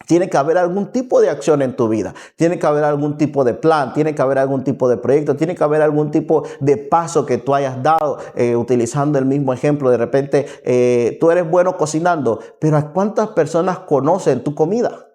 tiene que haber algún tipo de acción en tu vida. Tiene que haber algún tipo de plan. Tiene que haber algún tipo de proyecto. Tiene que haber algún tipo de paso que tú hayas dado. Utilizando el mismo ejemplo, de repente tú eres bueno cocinando, pero ¿a cuántas personas conocen tu comida?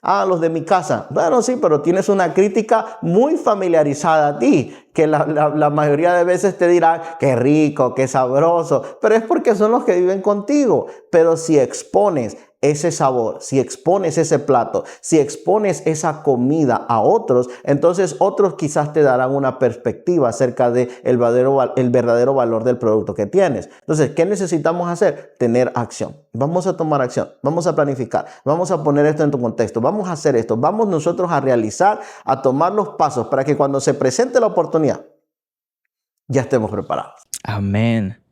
Ah, los de mi casa. Bueno, sí, pero tienes una crítica muy familiarizada a ti, que la mayoría de veces te dirán, qué rico, qué sabroso, pero es porque son los que viven contigo. Pero si expones ese sabor, si expones ese plato, si expones esa comida a otros, entonces otros quizás te darán una perspectiva acerca de el verdadero valor del producto que tienes. Entonces, ¿qué necesitamos hacer? Tener acción. Vamos a tomar acción, vamos a planificar, vamos a poner esto en tu contexto, vamos a hacer esto, vamos nosotros a realizar, a tomar los pasos para que cuando se presente la oportunidad, ya estemos preparados. Amén.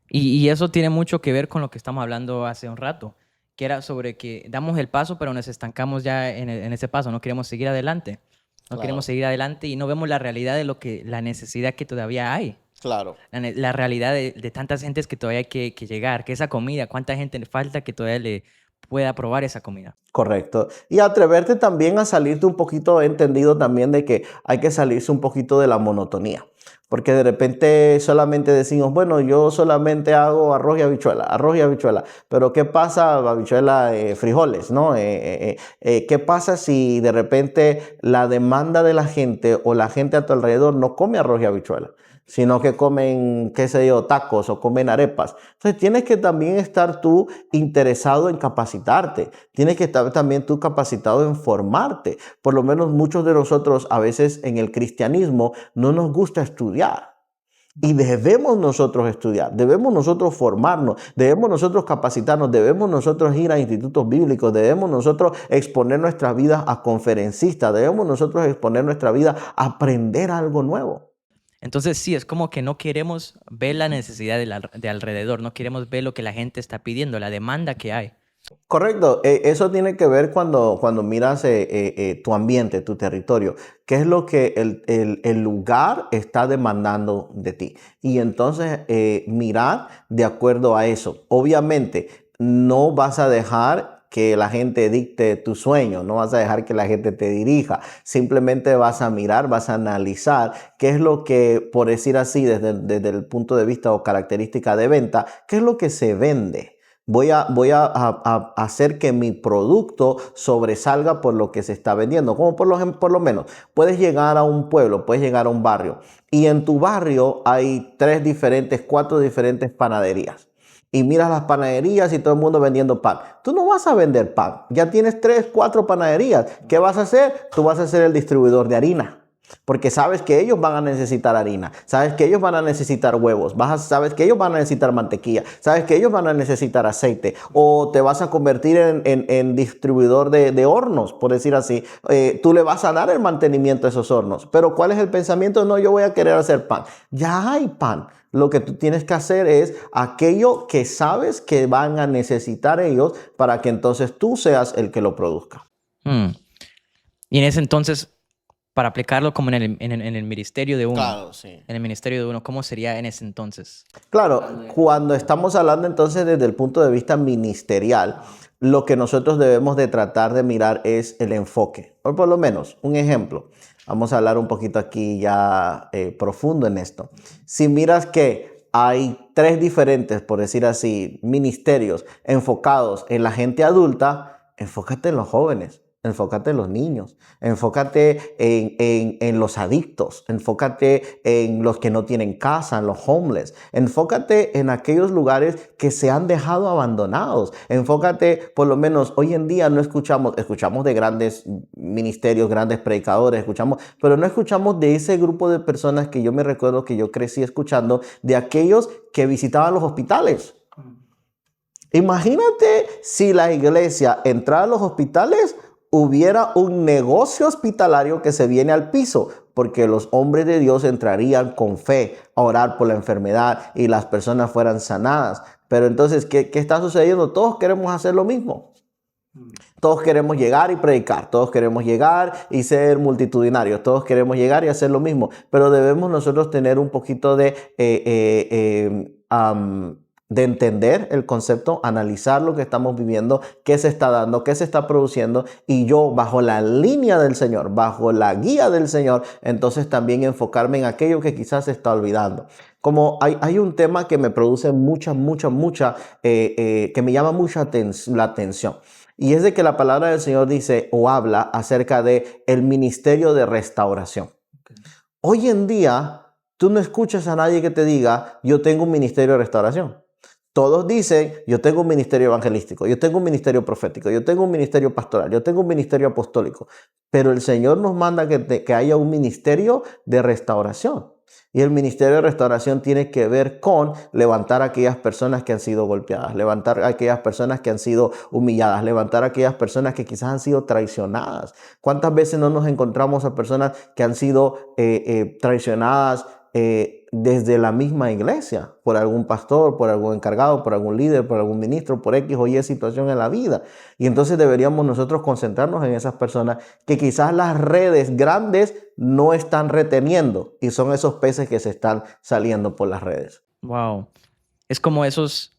Y eso tiene mucho que ver con lo que estamos hablando hace un rato, que era sobre que damos el paso, pero nos estancamos ya en ese paso, no queremos seguir adelante. No queremos seguir adelante y no vemos la realidad de la necesidad que todavía hay. Claro. La realidad de tantas gentes que todavía hay que llegar, que esa comida, cuánta gente le falta que todavía le pueda probar esa comida. Correcto. Y atreverte también a salirte un poquito, he entendido también de que hay que salirse un poquito de la monotonía. Porque de repente solamente decimos, bueno, yo solamente hago arroz y habichuela. Pero ¿qué pasa? Habichuela, frijoles, ¿no? ¿Qué pasa si de repente la demanda de la gente o la gente a tu alrededor no come arroz y habichuela, sino que comen, qué sé yo, tacos o comen arepas? Entonces tienes que también estar tú interesado en capacitarte. Tienes que estar también tú capacitado en formarte. Por lo menos muchos de nosotros a veces en el cristianismo no nos gusta estudiar. Y debemos nosotros estudiar, debemos nosotros formarnos, debemos nosotros capacitarnos, debemos nosotros ir a institutos bíblicos, debemos nosotros exponer nuestra vida a conferencistas, debemos nosotros exponer nuestra vida a aprender algo nuevo. Entonces sí, es como que no queremos ver la necesidad de alrededor, no queremos ver lo que la gente está pidiendo, la demanda que hay. Correcto, eso tiene que ver cuando miras tu ambiente, tu territorio, qué es lo que el lugar está demandando de ti. Y entonces mirar de acuerdo a eso. Obviamente no vas a dejar que la gente dicte tu sueño, no vas a dejar que la gente te dirija, simplemente vas a mirar, vas a analizar qué es lo que, por decir así, desde el punto de vista o característica de venta, qué es lo que se vende. Voy a hacer que mi producto sobresalga por lo que se está vendiendo. Como por lo menos, puedes llegar a un pueblo, puedes llegar a un barrio y en tu barrio hay 4 diferentes panaderías. Y miras las panaderías y todo el mundo vendiendo pan. Tú no vas a vender pan. Ya tienes 3, 4 panaderías. ¿Qué vas a hacer? Tú vas a ser el distribuidor de harina. Porque sabes que ellos van a necesitar harina, sabes que ellos van a necesitar huevos, sabes que ellos van a necesitar mantequilla, sabes que ellos van a necesitar aceite, o te vas a convertir en distribuidor de hornos, por decir así. Tú le vas a dar el mantenimiento a esos hornos. Pero ¿cuál es el pensamiento? No, yo voy a querer hacer pan. Ya hay pan. Lo que tú tienes que hacer es aquello que sabes que van a necesitar ellos para que entonces tú seas el que lo produzca. Y en ese entonces, para aplicarlo como en el ministerio de uno. Claro, sí. En el ministerio de uno, ¿cómo sería en ese entonces? Claro, cuando estamos hablando entonces desde el punto de vista ministerial, lo que nosotros debemos de tratar de mirar es el enfoque. O por lo menos, un ejemplo. Vamos a hablar un poquito aquí ya profundo en esto. Si miras que hay 3 diferentes, por decir así, ministerios enfocados en la gente adulta, enfócate en los jóvenes. Enfócate en los niños, enfócate en los adictos, enfócate en los que no tienen casa, en los homeless, enfócate en aquellos lugares que se han dejado abandonados, enfócate, por lo menos hoy en día no escuchamos de grandes ministerios, grandes predicadores, pero no escuchamos de ese grupo de personas que yo me recuerdo que yo crecí escuchando, de aquellos que visitaban los hospitales. Imagínate si la iglesia entrara a los hospitales, hubiera un negocio hospitalario que se viene al piso, porque los hombres de Dios entrarían con fe a orar por la enfermedad y las personas fueran sanadas. Pero entonces, ¿qué está sucediendo? Todos queremos hacer lo mismo. Todos queremos llegar y predicar, todos queremos llegar y ser multitudinarios, todos queremos llegar y hacer lo mismo, pero debemos nosotros tener un poquito de entender el concepto, analizar lo que estamos viviendo, qué se está dando, qué se está produciendo, y yo bajo la línea del Señor, bajo la guía del Señor, entonces también enfocarme en aquello que quizás se está olvidando. Como hay un tema que me produce que me llama mucha la atención, y es de que la palabra del Señor dice o habla acerca de el ministerio de restauración. Okay. Hoy en día, tú no escuchas a nadie que te diga, yo tengo un ministerio de restauración. Todos dicen, yo tengo un ministerio evangelístico, yo tengo un ministerio profético, yo tengo un ministerio pastoral, yo tengo un ministerio apostólico, pero el Señor nos manda que haya un ministerio de restauración. Y el ministerio de restauración tiene que ver con levantar a aquellas personas que han sido golpeadas, levantar a aquellas personas que han sido humilladas, levantar a aquellas personas que quizás han sido traicionadas. ¿Cuántas veces no nos encontramos a personas que han sido traicionadas desde la misma iglesia, por algún pastor, por algún encargado, por algún líder, por algún ministro, por X o Y situación en la vida? Y entonces deberíamos nosotros concentrarnos en esas personas que quizás las redes grandes no están reteniendo y son esos peces que se están saliendo por las redes. Wow. Es como esos,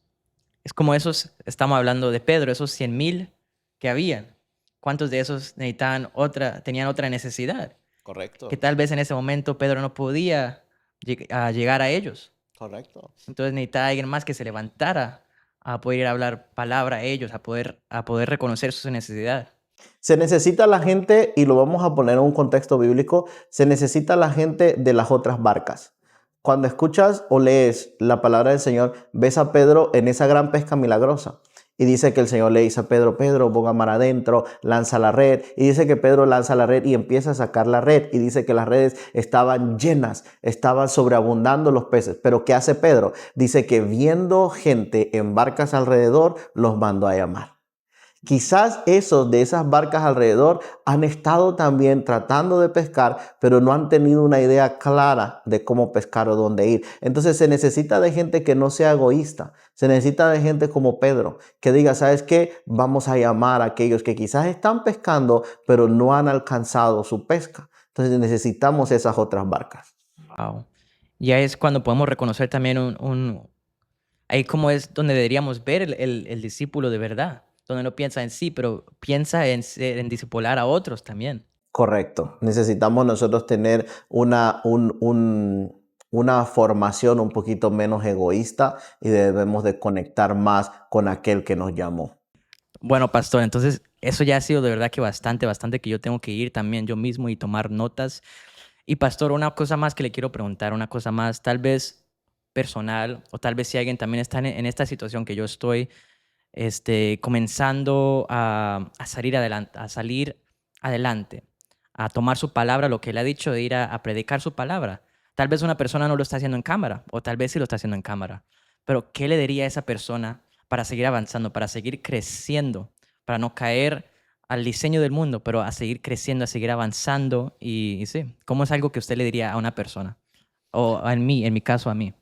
estamos hablando de Pedro, esos 100,000 que habían. ¿Cuántos de esos tenían otra necesidad? Correcto. Que tal vez en ese momento Pedro no podía llegar a ellos. Correcto. Entonces necesitaba alguien más que se levantara a poder ir a hablar palabra a ellos, a poder reconocer su necesidad. Se necesita la gente, y lo vamos a poner en un contexto bíblico, se necesita la gente de las otras barcas. Cuando escuchas o lees la palabra del Señor, ves a Pedro en esa gran pesca milagrosa. Y dice que el Señor le dice a Pedro, Pedro, ponga mar adentro, lanza la red. Y dice que Pedro lanza la red y empieza a sacar la red. Y dice que las redes estaban llenas, estaban sobreabundando los peces. Pero ¿qué hace Pedro? Dice que viendo gente en barcas alrededor, los mandó a llamar. Quizás esos de esas barcas alrededor han estado también tratando de pescar, pero no han tenido una idea clara de cómo pescar o dónde ir. Entonces se necesita de gente que no sea egoísta. Se necesita de gente como Pedro, que diga, ¿sabes qué? Vamos a llamar a aquellos que quizás están pescando, pero no han alcanzado su pesca. Entonces necesitamos esas otras barcas. Wow. Y ahí es cuando podemos reconocer también ahí como es donde deberíamos ver el discípulo de verdad. Donde no piensa en sí, pero piensa en discipular a otros también. Correcto. Necesitamos nosotros tener una formación un poquito menos egoísta y debemos de conectar más con aquel que nos llamó. Bueno, pastor, entonces eso ya ha sido de verdad que bastante que yo tengo que ir también yo mismo y tomar notas. Y pastor, una cosa más que le quiero preguntar, una cosa más tal vez personal, o tal vez si alguien también está en esta situación que yo estoy, comenzando a salir adelante, a tomar su palabra, lo que él ha dicho de ir a predicar su palabra. Tal vez una persona no lo está haciendo en cámara, o tal vez sí lo está haciendo en cámara. Pero ¿qué le diría a esa persona para seguir avanzando, para seguir creciendo, para no caer al diseño del mundo, pero a seguir creciendo, a seguir avanzando? Y sí, ¿cómo es algo que usted le diría a una persona? O en mi caso, a mí.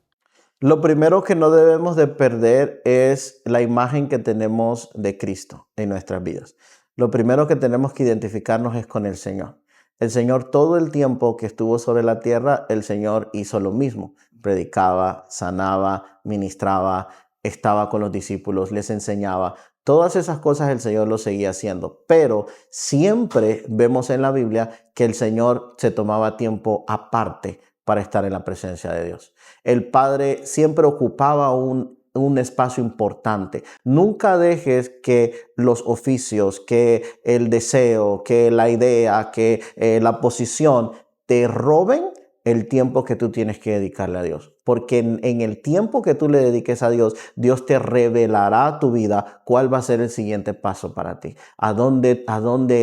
Lo primero que no debemos de perder es la imagen que tenemos de Cristo en nuestras vidas. Lo primero que tenemos que identificarnos es con el Señor. El Señor, todo el tiempo que estuvo sobre la tierra, el Señor hizo lo mismo. Predicaba, sanaba, ministraba, estaba con los discípulos, les enseñaba. Todas esas cosas el Señor lo seguía haciendo, pero siempre vemos en la Biblia que el Señor se tomaba tiempo aparte para estar en la presencia de Dios. El Padre siempre ocupaba un espacio importante. Nunca dejes que los oficios, que el deseo, que la idea, que la posición te roben el tiempo que tú tienes que dedicarle a Dios. Porque en el tiempo que tú le dediques a Dios, Dios te revelará tu vida cuál va a ser el siguiente paso para ti. A dónde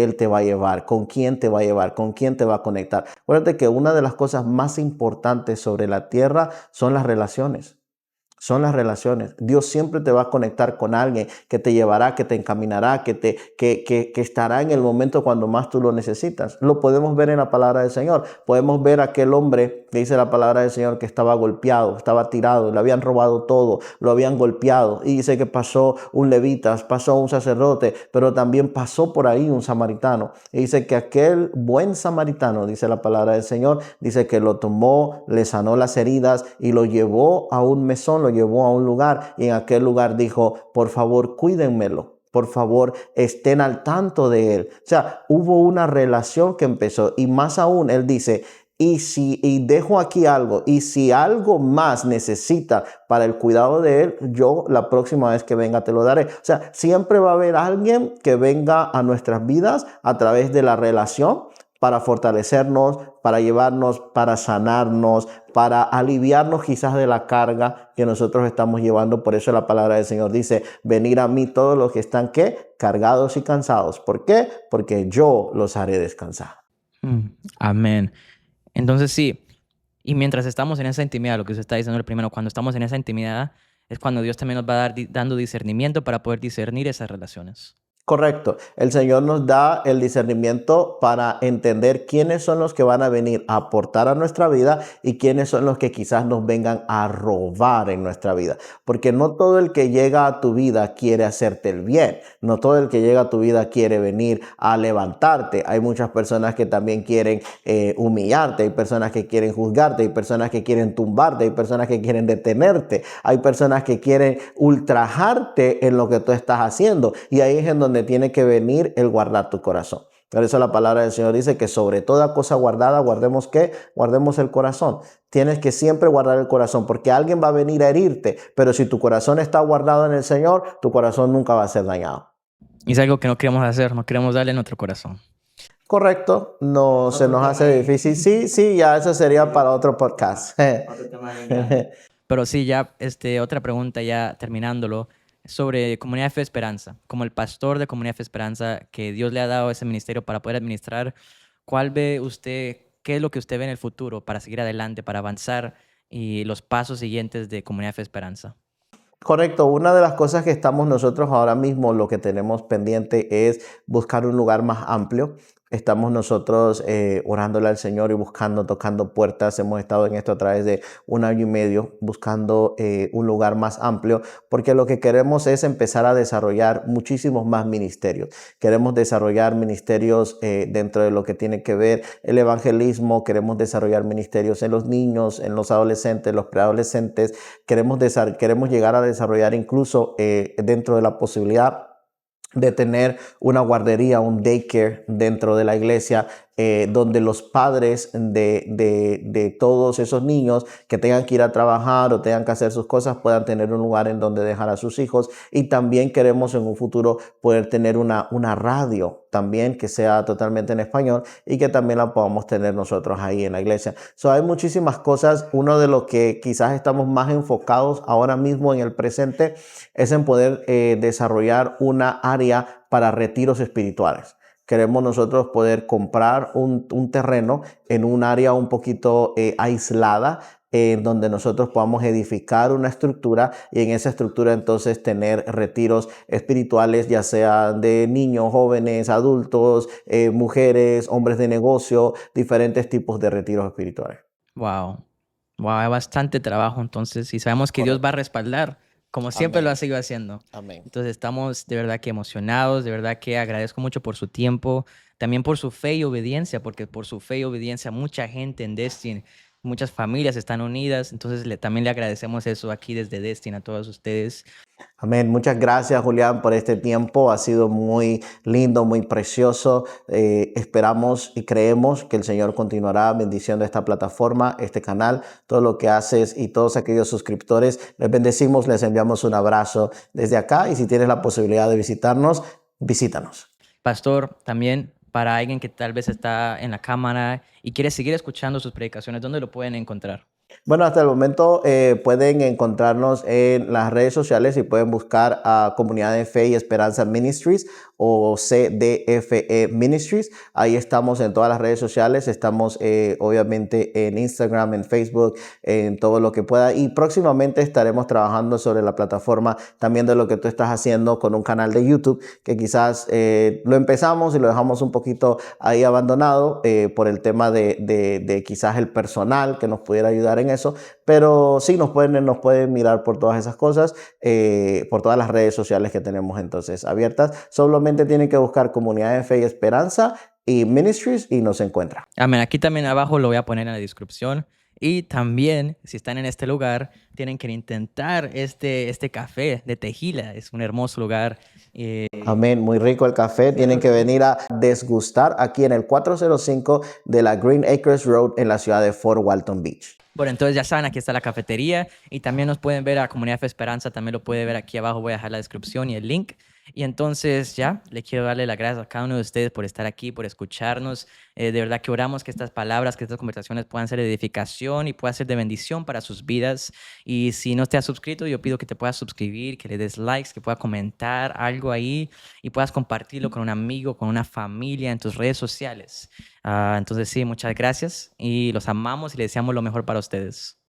Él te va a llevar, con quién te va a llevar, con quién te va a conectar. Acuérdate que una de las cosas más importantes sobre la tierra son las relaciones. Son las relaciones. Dios siempre te va a conectar con alguien que te llevará, que te encaminará, que estará en el momento cuando más tú lo necesitas. Lo podemos ver en la palabra del Señor. Podemos ver a aquel hombre que dice la palabra del Señor que estaba golpeado, estaba tirado, le habían robado todo, lo habían golpeado. Y dice que pasó un levita, pasó un sacerdote, pero también pasó por ahí un samaritano. Y dice que aquel buen samaritano, dice la palabra del Señor, dice que lo tomó, le sanó las heridas y lo llevó a un mesón, lo llevó a un lugar, y en aquel lugar dijo, por favor, cuídenmelo. Por favor, estén al tanto de él. O sea, hubo una relación que empezó, y más aún, él dice, y dejo aquí algo, y si algo más necesita para el cuidado de él, yo la próxima vez que venga te lo daré. O sea, siempre va a haber alguien que venga a nuestras vidas a través de la relación, para fortalecernos, para llevarnos, para sanarnos, para aliviarnos quizás de la carga que nosotros estamos llevando. Por eso la palabra del Señor dice, venid a mí todos los que están, ¿qué? Cargados y cansados. ¿Por qué? Porque yo los haré descansar. Amén. Entonces sí, y mientras estamos en esa intimidad, lo que usted está diciendo el primero, cuando estamos en esa intimidad es cuando Dios también nos va a dar dando discernimiento para poder discernir esas relaciones. Correcto. El Señor nos da el discernimiento para entender quiénes son los que van a venir a aportar a nuestra vida y quiénes son los que quizás nos vengan a robar en nuestra vida. Porque no todo el que llega a tu vida quiere hacerte el bien. No todo el que llega a tu vida quiere venir a levantarte. Hay muchas personas que también quieren humillarte. Hay personas que quieren juzgarte. Hay personas que quieren tumbarte. Hay personas que quieren detenerte. Hay personas que quieren ultrajarte en lo que tú estás haciendo. Y ahí es en donde tiene que venir el guardar tu corazón. Por eso la palabra del Señor dice que sobre toda cosa guardada, guardemos ¿qué? Guardemos el corazón. Tienes que siempre guardar el corazón porque alguien va a venir a herirte, pero si tu corazón está guardado en el Señor, tu corazón nunca va a ser dañado. Y es algo que no queremos hacer, no queremos darle nuestro corazón. Correcto, no se nos hace difícil. Sí, ya eso sería para otro podcast. Pero sí, ya otra pregunta ya terminándolo. Sobre Comunidad de Fe Esperanza. Como el pastor de Comunidad de Fe Esperanza, que Dios le ha dado ese ministerio para poder administrar, ¿cuál ve usted, qué es lo que usted ve en el futuro para seguir adelante, para avanzar y los pasos siguientes de Comunidad de Fe Esperanza? Correcto, una de las cosas que estamos nosotros ahora mismo, lo que tenemos pendiente es buscar un lugar más amplio. Estamos nosotros orándole al Señor y buscando, tocando puertas. Hemos estado en esto a través de 1 año y medio buscando un lugar más amplio porque lo que queremos es empezar a desarrollar muchísimos más ministerios. Queremos desarrollar ministerios dentro de lo que tiene que ver el evangelismo. Queremos desarrollar ministerios en los niños, en los adolescentes, los preadolescentes. Queremos llegar a desarrollar incluso dentro de la posibilidad de tener una guardería, un daycare dentro de la iglesia, donde los padres de todos esos niños que tengan que ir a trabajar o tengan que hacer sus cosas puedan tener un lugar en donde dejar a sus hijos. Y también queremos en un futuro poder tener una radio también que sea totalmente en español y que también la podamos tener nosotros ahí en la iglesia. Hay muchísimas cosas. Uno de los que quizás estamos más enfocados ahora mismo en el presente es en poder desarrollar una área para retiros espirituales. Queremos nosotros poder comprar un terreno en un área un poquito aislada, en donde nosotros podamos edificar una estructura y en esa estructura entonces tener retiros espirituales, ya sea de niños, jóvenes, adultos, mujeres, hombres de negocio, diferentes tipos de retiros espirituales. Wow, hay bastante trabajo entonces y sabemos que Dios va a respaldar como siempre lo ha seguido haciendo. Amén. Entonces estamos de verdad que emocionados, de verdad que agradezco mucho por su tiempo, también por su fe y obediencia, porque por su fe y obediencia mucha gente en Destin, muchas familias están unidas, entonces también le agradecemos eso aquí desde Destin a todos ustedes. Amén. Muchas gracias, Julián, por este tiempo. Ha sido muy lindo, muy precioso. Esperamos y creemos que el Señor continuará bendiciendo esta plataforma, este canal, todo lo que haces y todos aquellos suscriptores. Les bendecimos, les enviamos un abrazo desde acá y si tienes la posibilidad de visitarnos, visítanos. Pastor, también para alguien que tal vez está en la cámara y quiere seguir escuchando sus predicaciones, ¿dónde lo pueden encontrar? Bueno, hasta el momento pueden encontrarnos en las redes sociales y pueden buscar a Comunidad de Fe y Esperanza Ministries o CDFE Ministries. Ahí estamos en todas las redes sociales. Estamos obviamente en Instagram, en Facebook, en todo lo que pueda. Y próximamente estaremos trabajando sobre la plataforma también de lo que tú estás haciendo con un canal de YouTube que quizás lo empezamos y lo dejamos un poquito ahí abandonado por el tema de quizás el personal que nos pudiera ayudar en eso, pero sí nos pueden mirar por todas esas cosas, por todas las redes sociales que tenemos entonces abiertas. Solamente tienen que buscar Comunidad de Fe y Esperanza y Ministries y nos encuentran. Amén. Aquí también abajo lo voy a poner en la descripción. Y también, si están en este lugar, tienen que intentar este café de Tejila. Es un hermoso lugar. Amén, muy rico el café. Tienen que venir a degustar aquí en el 405 de la Green Acres Road en la ciudad de Fort Walton Beach. Bueno, entonces ya saben, aquí está la cafetería y también nos pueden ver a Comunidad Fe Esperanza. También lo puede ver aquí abajo. Voy a dejar la descripción y el link. Y entonces ya, le quiero darle las gracias a cada uno de ustedes por estar aquí, por escucharnos. De verdad que oramos que estas palabras, que estas conversaciones puedan ser de edificación y puedan ser de bendición para sus vidas. Y si no te has suscrito, yo pido que te puedas suscribir, que le des likes, que puedas comentar algo ahí y puedas compartirlo con un amigo, con una familia en tus redes sociales. Entonces sí, muchas gracias y los amamos y les deseamos lo mejor para ustedes.